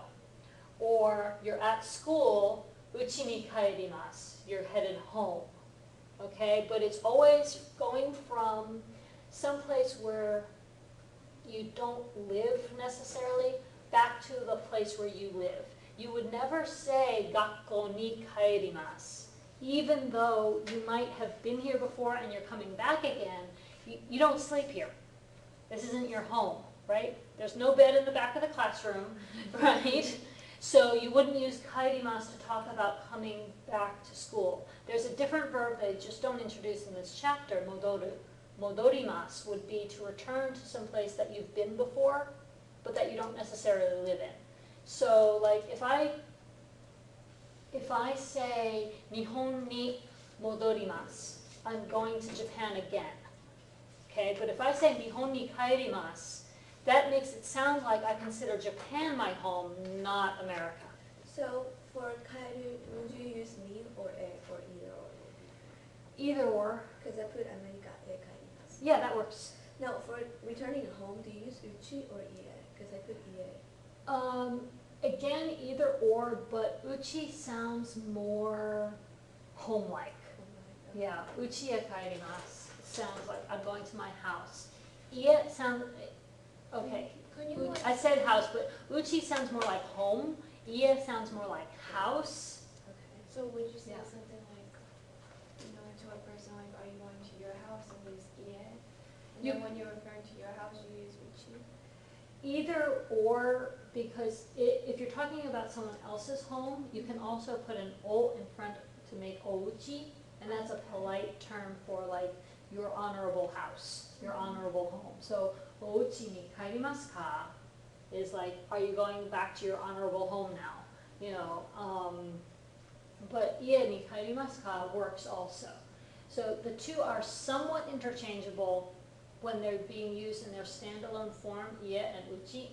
Or you're at school, uchi ni kaerimasu, you're headed home. Okay, but it's always going from someplace where you don't live necessarily back to the place where you live. You would never say gakko ni kaerimasu, even though you might have been here before and you're coming back again. You don't sleep here. This isn't your home, right? There's no bed in the back of the classroom, right? So you wouldn't use kaerimasu to talk about coming back to school. There's a different verb they just don't introduce in this chapter, modoru. Modorimasu would be to return to some place that you've been before, but that you don't necessarily live in. So like if I say Nihon ni modorimasu, I'm going to Japan again. Okay, but if I say Nihon ni kaerimasu, that makes it sound like I consider Japan my home, not America. So for kairu, would you use ni or e or either or? Either or. Because I put America e kaerimasu. Yeah, that works. Now for returning home, do you use uchi or ie? Because I put ie. Again, either or, but uchi sounds more home-like. Yeah, uchi e kaerimasu sounds like I'm going to my house. Ie sounds, okay, I said house, but uchi sounds more like home. Ie sounds more like house. Okay. So would you say Yeah. something like, to a person like, are you going to your house and use ie? And You- then when you're referring to your house, you use uchi? Either or, because if you're talking about someone else's home, you can also put an o in front to make ouchi, and that's a polite term for like your honorable house, your honorable home. So ouchi ni kaerimasu ka is like, are you going back to your honorable home now? But ie ni kaerimasu ka works also. So the two are somewhat interchangeable when they're being used in their standalone form, ie and uchi.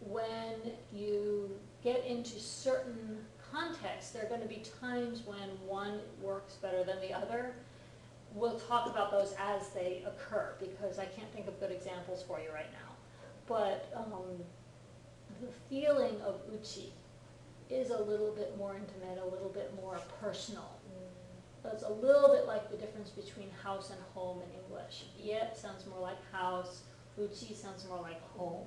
When you get into certain contexts, there are going to be times when one works better than the other. We'll talk about those as they occur because I can't think of good examples for you right now. But the feeling of uchi is a little bit more intimate, a little bit more personal. It's a little bit like the difference between house and home in English. Ie sounds more like house, uchi sounds more like home.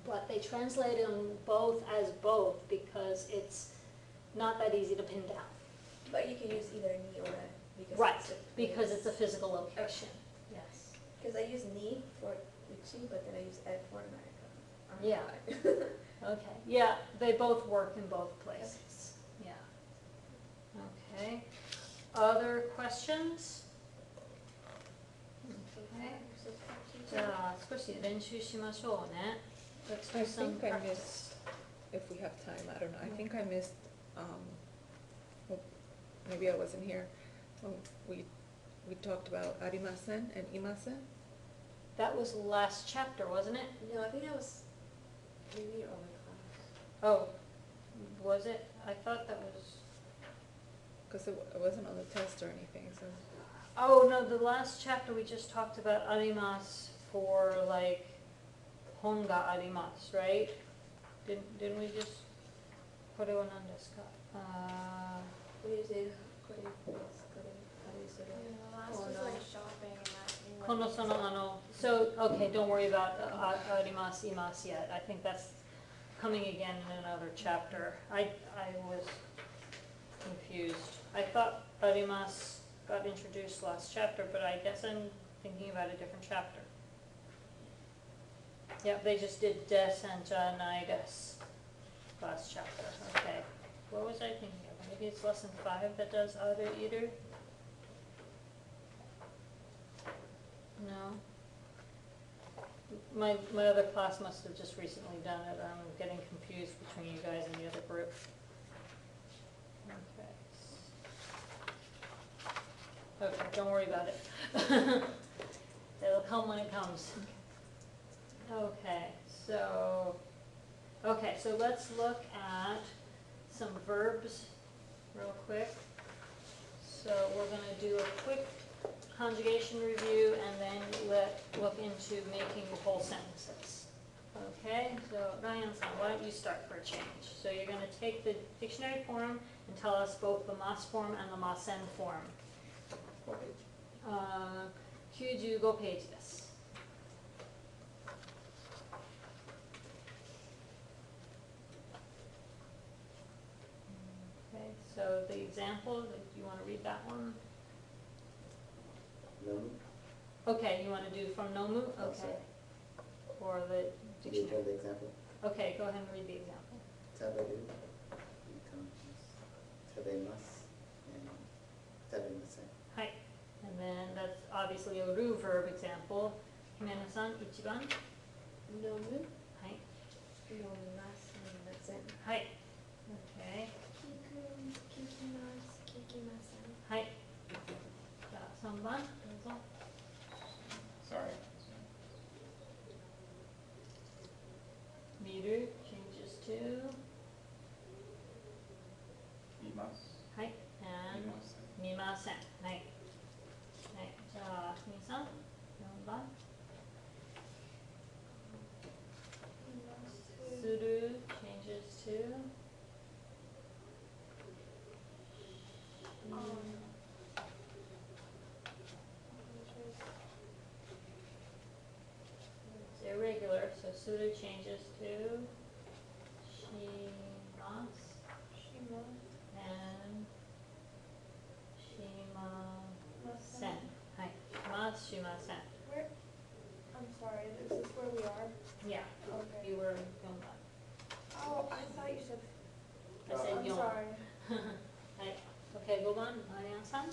But they translate them both as both because it's not that easy to pin down. But you can use either ni or e. Because Right, it's a because place. it's a physical location. Yes. Because I use ni for uchi, but then I use e for America. Yeah. Okay, yeah, they both work in both places. Yeah. Okay. Other questions? Okay. じゃあ少し練習しましょうね。Let's do I some think I practice. missed, if we have time, I don't know, I think I missed, well, maybe I wasn't here. When we talked about arimasen and imasen. That was the last chapter, wasn't it? No, I think that was maybe early class. Oh, was it? I thought that was, Because it wasn't on the test or anything, so. oh no, the last chapter we just talked about arimasu for like hon ga arimasu, right? Didn't we just, これは何ですか? これで、こ The last was like shopping and asking what. このそのso okay, don't worry about ありますいます yet. I think that's coming again in another chapter. I was confused. I thought あります got introduced last chapter, but I guess I'm thinking about a different chapter. Yep, they just did des and jaないです last chapter. Okay. What was I thinking of? Maybe it's lesson 5 that does other either? No. My other class must have just recently done it. I'm getting confused between you guys and the other group. Okay. Okay, don't worry about it. It'll come when it comes. Okay, so let's look at some verbs real quick. So we're gonna do a quick conjugation review and then look into making whole sentences. Okay, so Ryan-san, why don't you start for a change? So you're gonna take the dictionary form and tell us both the mas form and the masen form. 95ページです。Okay, so the example, do you want to read that one? Nomu? Okay, you want to do from Nomu? Okay. Or the Did you tell dictionary? the example? Okay, go ahead and read the example. 食べる becomes 食べます and 食べません。はい。And then that's obviously a ru verb example. Himeno-san, 1番。飲む、はい。飲みます、飲みません。はい。Okay. 聞きます、聞きません。はい。じゃあ3番、どうぞ。Sorry. 見る changes to 見ます。はい。and 見ません。はい。はい。じゃあ、みさん、4番。する changes to it's irregular, so する changes to します and しません。はい。しますしません。 Where, I'm sorry, is this where we are? Yeah, Okay. you were 4番。 Oh, I thought you said, I said I'm 4。 sorry. はい。OK、5番、マリアンさん。はい。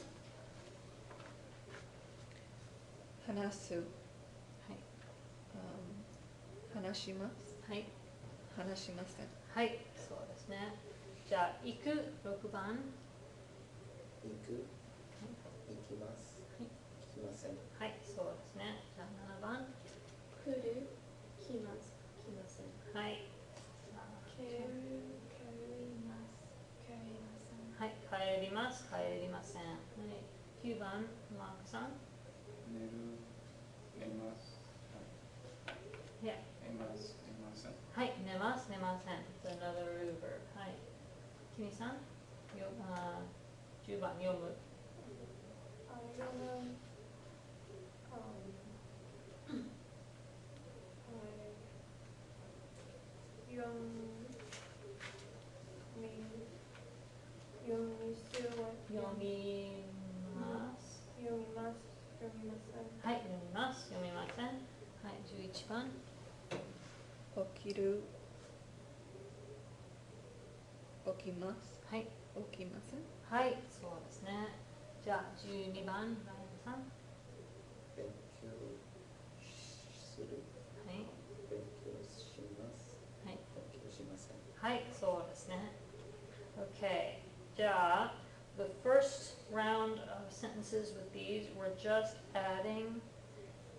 話す、話します、はい。話しません。はい、そうですね。じゃあ、行く、6番。行く行きますはい行きません。はい、そうですね。じゃあ、7番。来る、来ます、来ません。はい。はい、帰ります、帰りません。はい、9番、マークさん。寝る、寝ます。いや、寝ます、寝ません。はい、寝ます、寝ません。It's another root verb. はい。キミさん、10番、読む。I'm gonna,読みます。はい、読みます、読みません。はい、11番。起きる、起きます、はい、起きません。はい、そうですね。じゃあ、12番、ライアンさん。勉強するはい、勉強しますはい。勉強しません。はい、そうですね。Okay, じゃあ、the first round of sentences with these, we're just adding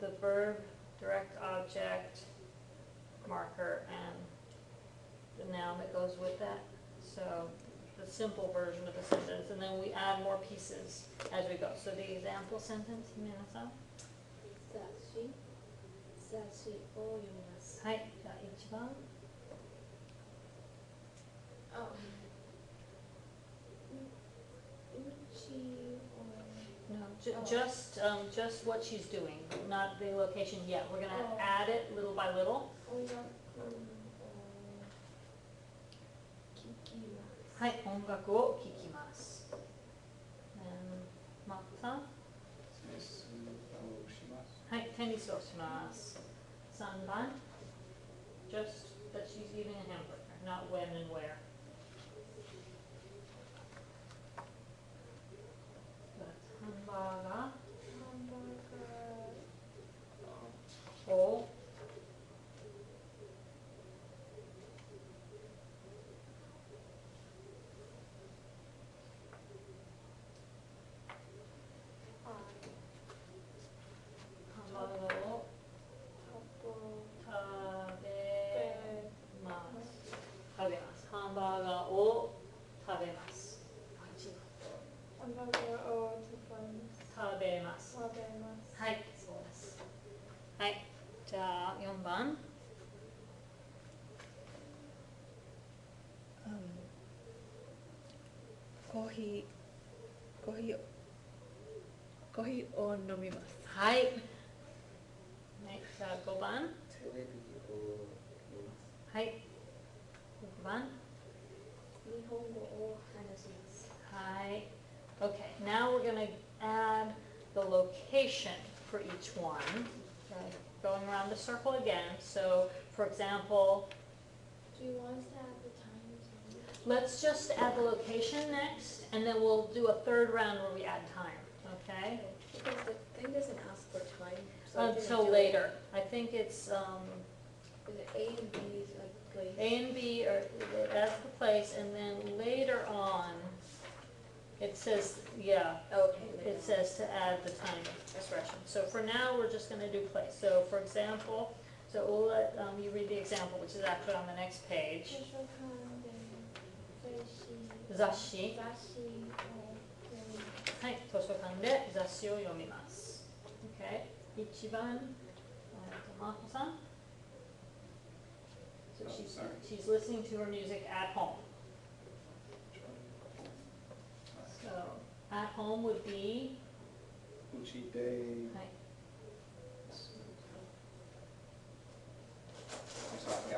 the verb, direct object, marker, and the noun that goes with that. So, the simple version of the sentence, and then we add more pieces as we go. So the example sentence, Himena-san. 雑誌、雑誌を読みます。はい、じゃあ1番。oh, うち she or No, Oh. just what she's doing, not the location yet. We're gonna Oh. add it little by little. ongaku or kikimasu. はい、音楽を聴きます。マックさん、テニスをします。はい、テニスをします。3番、just that she's eating a hamburger, not when and where. ハンバーガハンバーーをガー、ハンバーガーを食べます。食べます。ハンバーガーを食べます。ハンバーガーを食べます。食べます。はい、そうです。はい、じゃあ4番。コーヒーを飲みます。はい。はい、じゃあ5番。テレビを見ます。はい。6番。日本語を話します。はい。Okay, now we're gonna add the location for each one. Okay, going around the circle again. So, for example, Do you want us to add the times? let's just add the location next, and then we'll do a third round where we add time. Okay? Because the thing doesn't ask for time. so I didn't Until do it. later. I think it's Is it A and B is like place? A and B are that's the place, and then later on, it says, yeah, Okay. it says to add the time expression. So for now, we're just going to do place. So for example, so we'll let you read the example, which is actually on the next 図 page. 書館で雑誌。雑誌を読みます。はい、図書館で雑誌を読みます。Okay. 一番、マコさん。So Oh, she's, sorry. she's listening to her music at home. So at home would be, うちで、はい、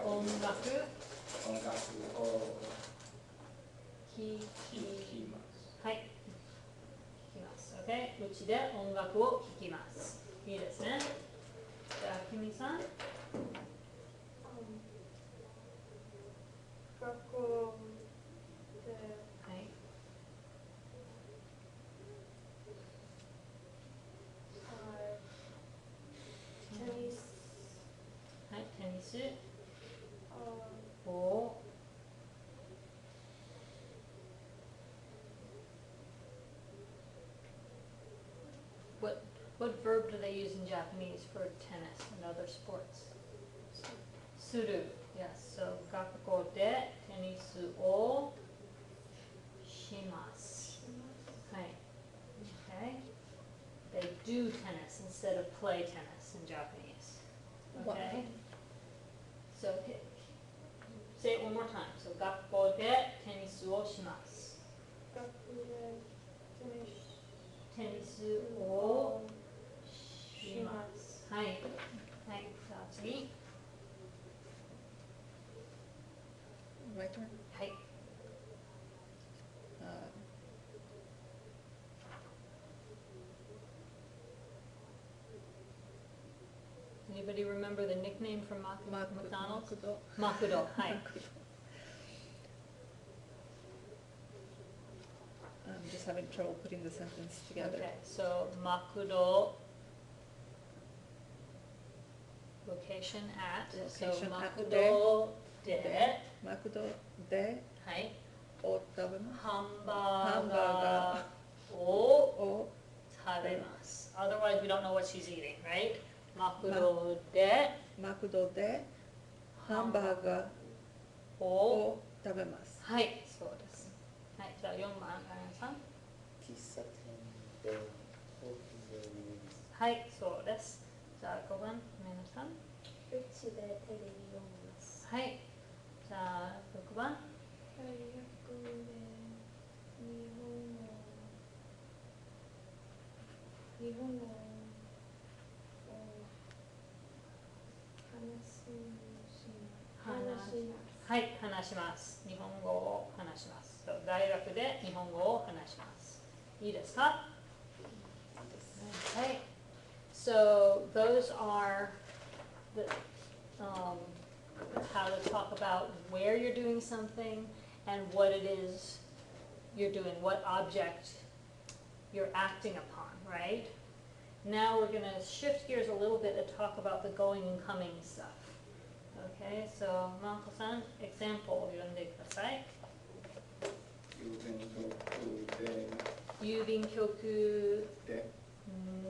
音楽、音楽をき、聴きます。はい、聞きます。OK? うちで音楽を聴きます。いいですね。じゃあ、きみさん。学校ではい。テニスはい、テニスをを、what verb do they use in Japanese for tennis and other sports? Suru. Yes. So 学校でテニスをします。はい。Okay. They do tennis instead of play tennis in Japanese. Okay. So say it one more time. So 学校でテニスをします。学校でテニテニススををします。はい。はい。じゃあ次。 My turn? はい。 Anybody remember the nickname from McDonald's? Makudo. Makudo. はい。 I'm just having trouble putting the sentence together. Okay, so Makudo, location at, so Location at Makudo de, マクドではい、を食べます。ハンバーガハーをを食べます。Otherwise, we don't know what she's eating, right? Makudo de マクドでハンバーガーを、を食べます。はい、そうです。はい、じゃあ4番、あやさん。喫茶店でコーヒーを飲みます。はい、そうです。じゃあ5番、皆さん。うちでテレビを見ます。はい、じゃあ6番。大学で日本語日本語を話します。はい、話します。日本語を話します。そう、大学で日本語を話します。いいですか? Okay. So those are the, how to talk about where you're doing something and what it is you're doing, what object you're acting upon, right? Now we're going to shift gears a little bit and talk about the going and coming stuff. Okay, so Mako-san, example を読んでください。郵便局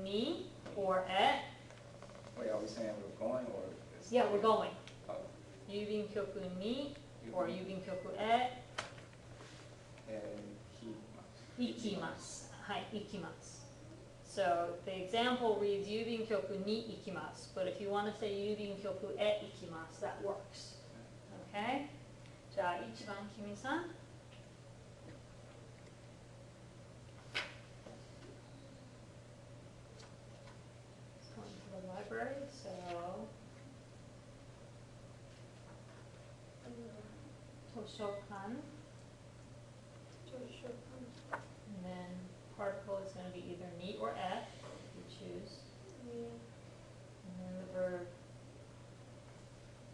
に or at. Wait, are we saying we're going or? Yeah, we're going. Oh, 郵便局に or 郵便局へ行きます。はい、行きます。So the example reads 郵便局に行きます。But if you want to say 郵便局へ行きます, that works. Okay? じゃあ1番君さん。Going to the library, so図書館. And then particle is going to be either ni or at, if you choose. And then the verb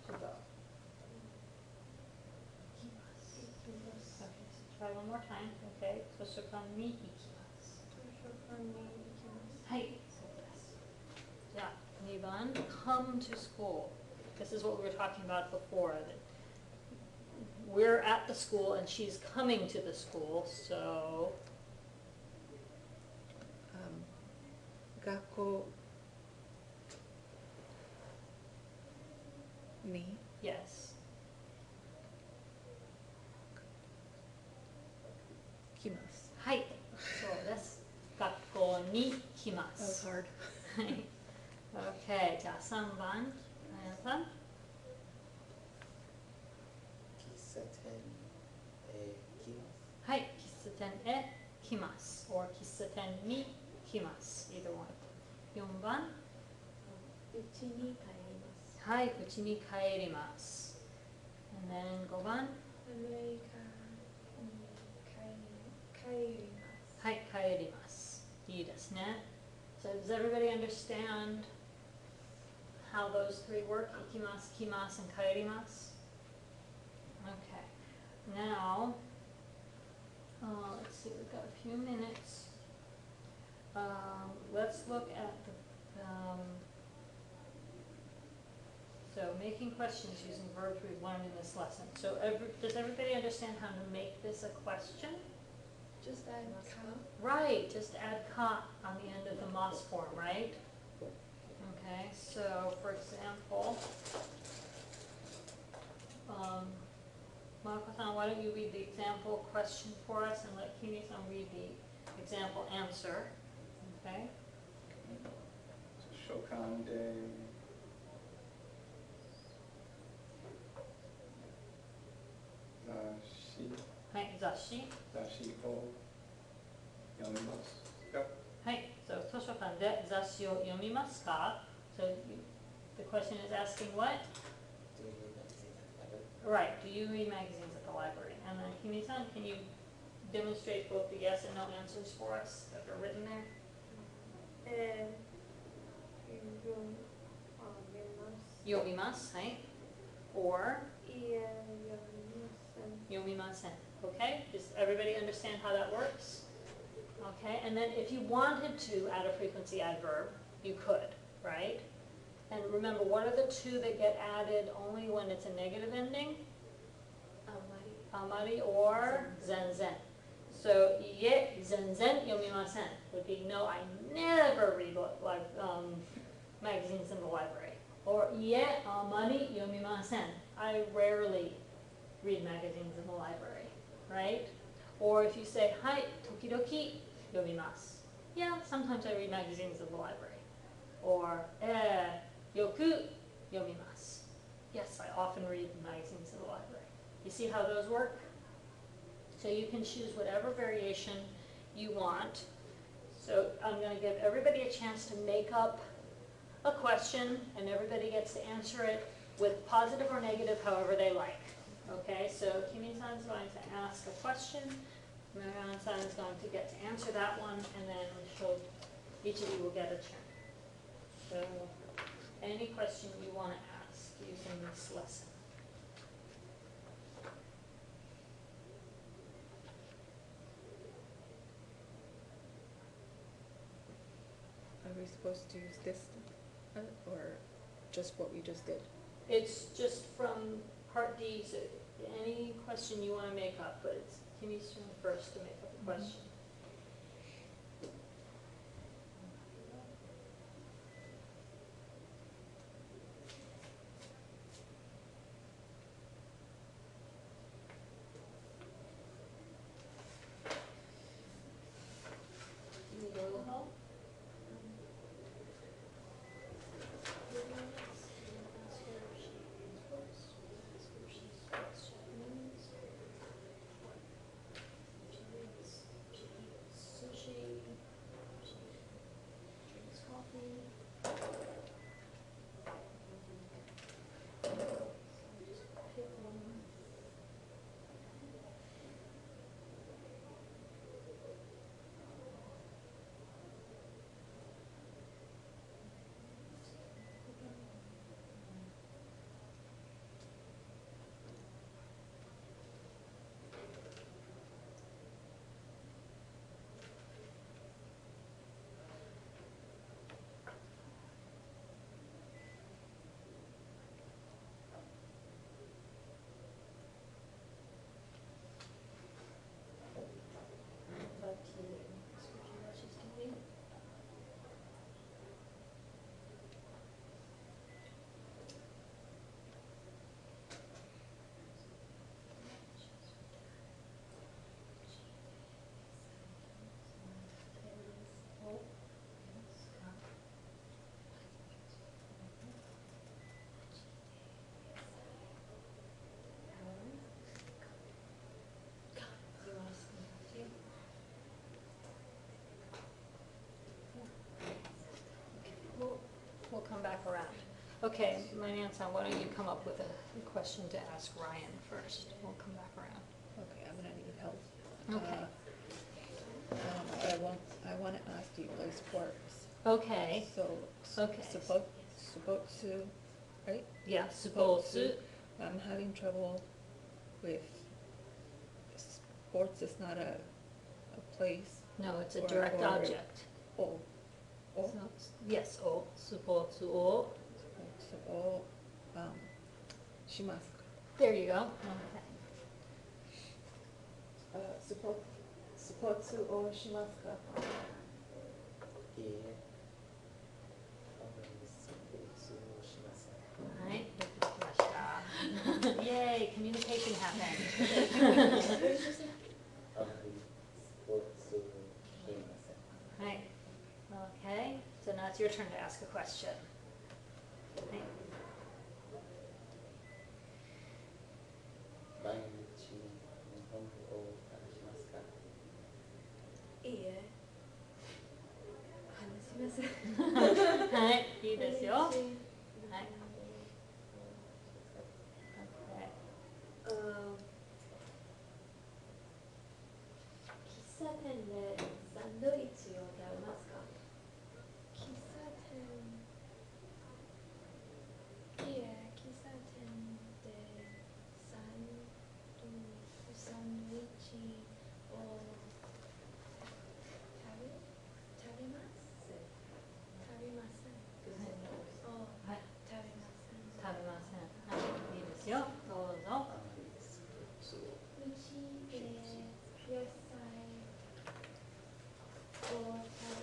to go. Okay, so try one more time. Okay, 図書館に行きます。はい、そうです。じゃあ2番 come to school. This is what we were talking about before. That we're at the school and she's coming to the school, so 学校に yes. 来ます。はい、そうです。学校に来ま That was す。 hard. はい。Okay, じゃあ3番、あやさん。喫茶店へ来ます。はい、喫茶店へ来ます。or 喫茶店に来ます。either one. 4番。家に帰ります。はい、家に帰ります。and then 5番。アメリカに帰ります。はい、帰ります。いいですね。So does everybody understand how those three work? 行きます、来ます、and 帰ります? Okay. Now, let's see, we've got a few minutes. Let's look at the, so making questions using verbs we've learned in this lesson. So does everybody understand how to make this a question? Just add ka. Right, just add ka on the end of the mas form, right? Okay, so for example, Marco-san, why don't you read the example question for us and let Kimi-san read the example answer, okay? Shokan de Zashi はい、雑誌。 Zashi o yomimasu ka? はい、so 図書館で雑誌を読みますか? So the question is asking what? Do you read magazines at the library? Right, do you read magazines at the library? And then Kimi-san, can you demonstrate both the yes and no answers for us that are written there? 読みます, はい. Or 読みません. Okay, does everybody understand how that works? Okay, and then if you wanted to add a frequency adverb, you could, right? And remember, what are the two that get added only when it's a negative ending? あんまり Amari or zenzen. So, ie zenzen yomimasen would be no, I never read magazines in the library. Or ie amari yomimasen. I rarely read magazines in the library, right? Or if you say, hai, tokidoki yomimasu. Yeah, sometimes I read magazines in the library. Or, yoku yomimasu. Yes, I often read magazines in the library. You see how those work? So you can choose whatever variation you want. So I'm gonna give everybody a chance to make up a question, and everybody gets to answer it with positive or negative, however they like. Okay, so Kimi-san is going to ask a question, Marianne-san is going to get to answer that one, and then each of you will get a turn. So, any question you want to ask using this lesson? Are we supposed to use this, or just what we just did? It's just from Part D, so any question you want to make up, but it's Kimi's turn first to make up a question. Need a little help? Sushi, drinks coffee. Pick one. Back to you. Sushi, what she's doing. We'll come back around. Okay, Marianne-san, why don't you come up with a question to ask Ryan first? We'll come back around. Okay, I'm gonna need help. Okay. I wanna ask, do you play sports? Okay, So, Okay. Supotsu, right? yeah, supposu. I'm having trouble with, sports is not a place. No, it's a Or- direct or- object. Oh, oh, So, yes, o, supposu o. so, shimasu. There you go. Okay. Supotsu o shimasu ka? いいえ。あまりスポーツをしません。はい、できました。Yay, communication happened. あまりスポーツをしていません。 Right. Okay, so now it's your turn to ask a question. Right. 毎日日本語を話しますか？いいえ。話しません。はい、いいですよ。はい。Okay. 喫茶店でサンドイッチを食べますか？喫茶店、いえ、喫茶店でサンドイッチを食べます？食べません。はい、食べません。食べません。はい、いいですよ。どうぞ。あまりスポーツをうちで野菜を食べますか？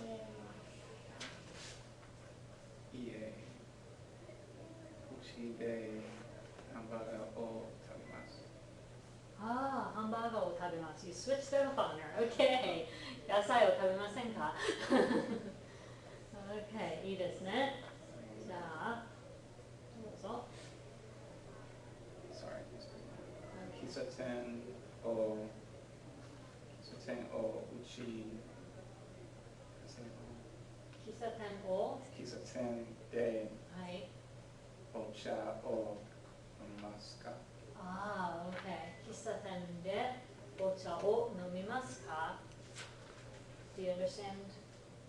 いいえ。うちでハンバーガーを食べます。ああ、ハンバーガーを食べます。You switched it up on her. Okay. 野菜を食べませんか？Okay, いいですね。じゃあ、どうぞ。Sorry. 喫茶店をうち Kisaten o, 喫茶店で hai. お茶を飲みますか Ah, okay. Kisaten de ocha o nomimasu ka? Do you understand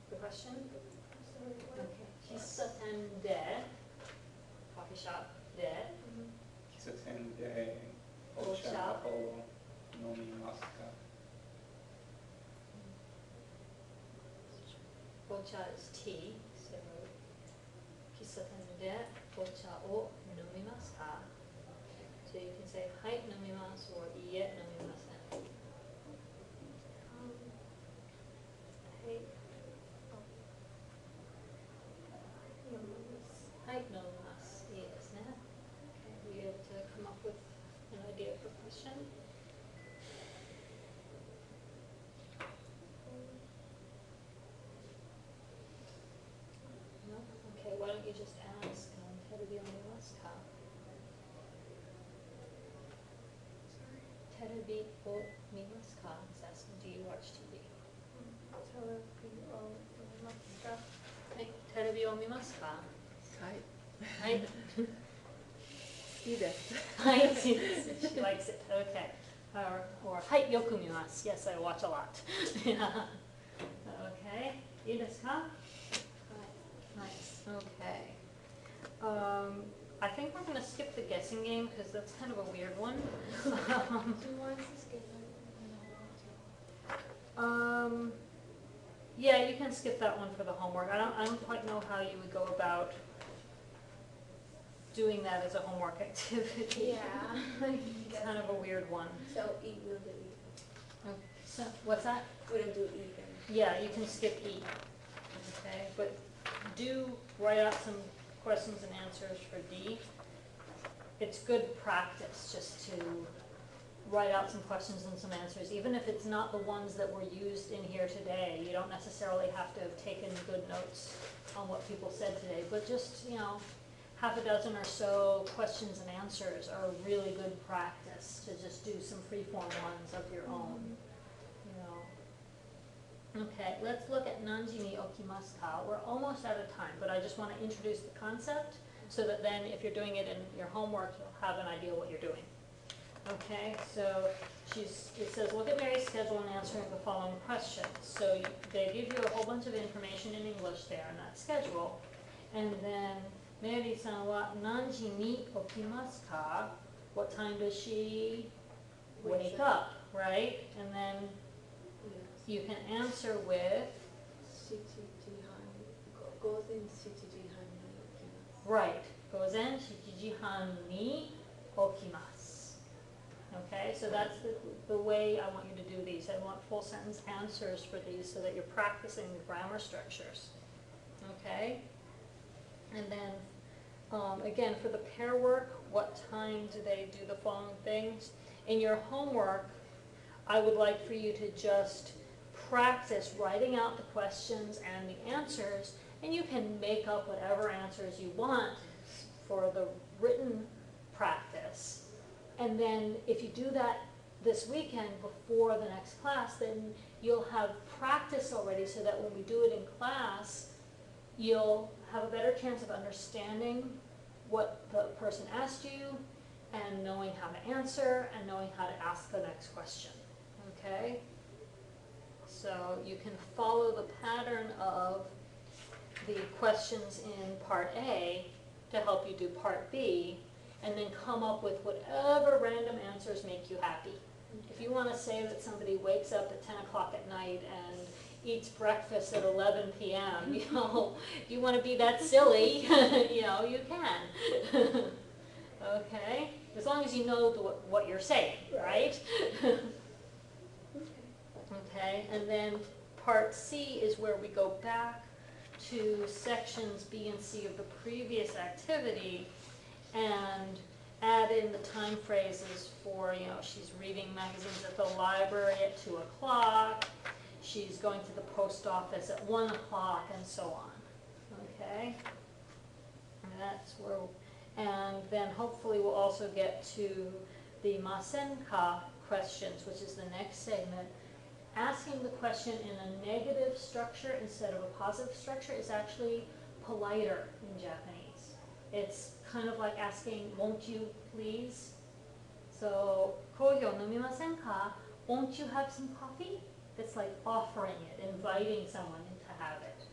the question? Sorry, what? Okay. Kisaten de, coffee shop de, 喫茶店でお茶を飲みますか ocha is tea, so kisaten de ocha o nomimasu ka? So you can say hai nomimasu or iie nomimasen. Hai, hai nomimasu, ii desu ne. Okay, were you able to come up with an idea for a question? No? Okay, why don't you just ask, terebi omimasu ka? Terebi omimasu ka? It's asking, do you watch TV? Hey, terebi omimasu ka? はい。はい。いいです。はい, she likes it, okay. Or, はい、よく見ます. Yes, I watch a lot. Yeah. Okay, いいですか? Nice, okay. I think we're gonna skip the guessing game because that's kind of a weird one. Do you want us to skip it? Yeah, you can skip that one for the homework. I don't quite know how you would go about doing that as a homework activity. Yeah. It's kind of a weird one. So E will do E. So, what's that? We don't do E then. Yeah, you can skip E. Okay, but do write out some questions and answers for D. It's good practice just to write out some questions and some answers, even if it's not the ones that were used in here today. You don't necessarily have to have taken good notes on what people said today, but just, half a dozen or so questions and answers are a really good practice to just do some free-form ones of your own, Okay, let's look at nanji ni okimasu ka. We're almost out of time, but I just want to introduce the concept so that then if you're doing it in your homework, you'll have an idea what you're doing. Okay, so it says, look at Mary's schedule and answering the following questions. So they give you a whole bunch of information in English there in that schedule. And then, Mary-san wa nanji ni okimasu ka? What time does she wake up, right? And then you can answer with, 7時半、午前7時半に起きます。 right, 午前7時半に起きます. Okay, so that's the way I want you to do these. I want full sentence answers for these so that you're practicing the grammar structures. Okay? And then, again, for the pair work, what time do they do the following things? In your homework, I would like for you to just practice writing out the questions and the answers, and you can make up whatever answers you want for the written practice. And then if you do that this weekend before the next class, then you'll have practice already so that when we do it in class, you'll have a better chance of understanding what the person asked you and knowing how to answer and knowing how to ask the next question. Okay? So you can follow the pattern of the questions in part A to help you do part B, and then come up with whatever random answers make you happy. If you want to say that somebody wakes up at 10 o'clock at night and eats breakfast at 11 p.m., if you want to be that silly, you can. Okay? As long as you know what you're saying, right? Okay, and then part C is where we go back to sections B and C of the previous activity and add in the time phrases for, she's reading magazines at the library at 2 o'clock, she's going to the post office at 1 o'clock, and so on. Okay? And that's where, and then hopefully we'll also get to the Masenka questions, which is the next segment. asking the question in a negative structure instead of a positive structure is actually politer in Japanese. It's kind of like asking, won't you please? So, コーヒーを飲みませんか? Won't you have some coffee? It's like offering it, inviting someone to have it,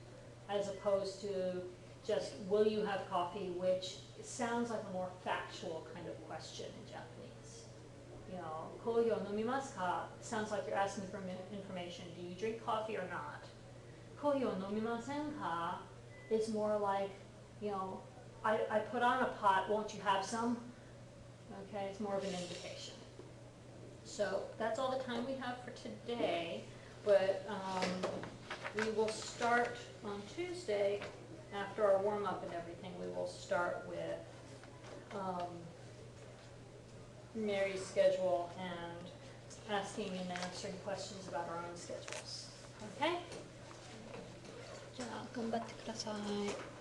as opposed to just, will you have coffee, which sounds like a more factual kind of question in Japanese. You know, コーヒーを飲みますか? Sounds like you're asking for information. Do you drink coffee or not? コーヒーを飲みませんか? Is more like, you know, I put on a pot, won't you have some? Okay, it's more of an invitation. So that's all the time we have for today, but we will start on Tuesday, after our warm-up and everything, we will start with Mary's schedule and asking and answering questions about our own schedules. Okay? じゃあ頑張ってください。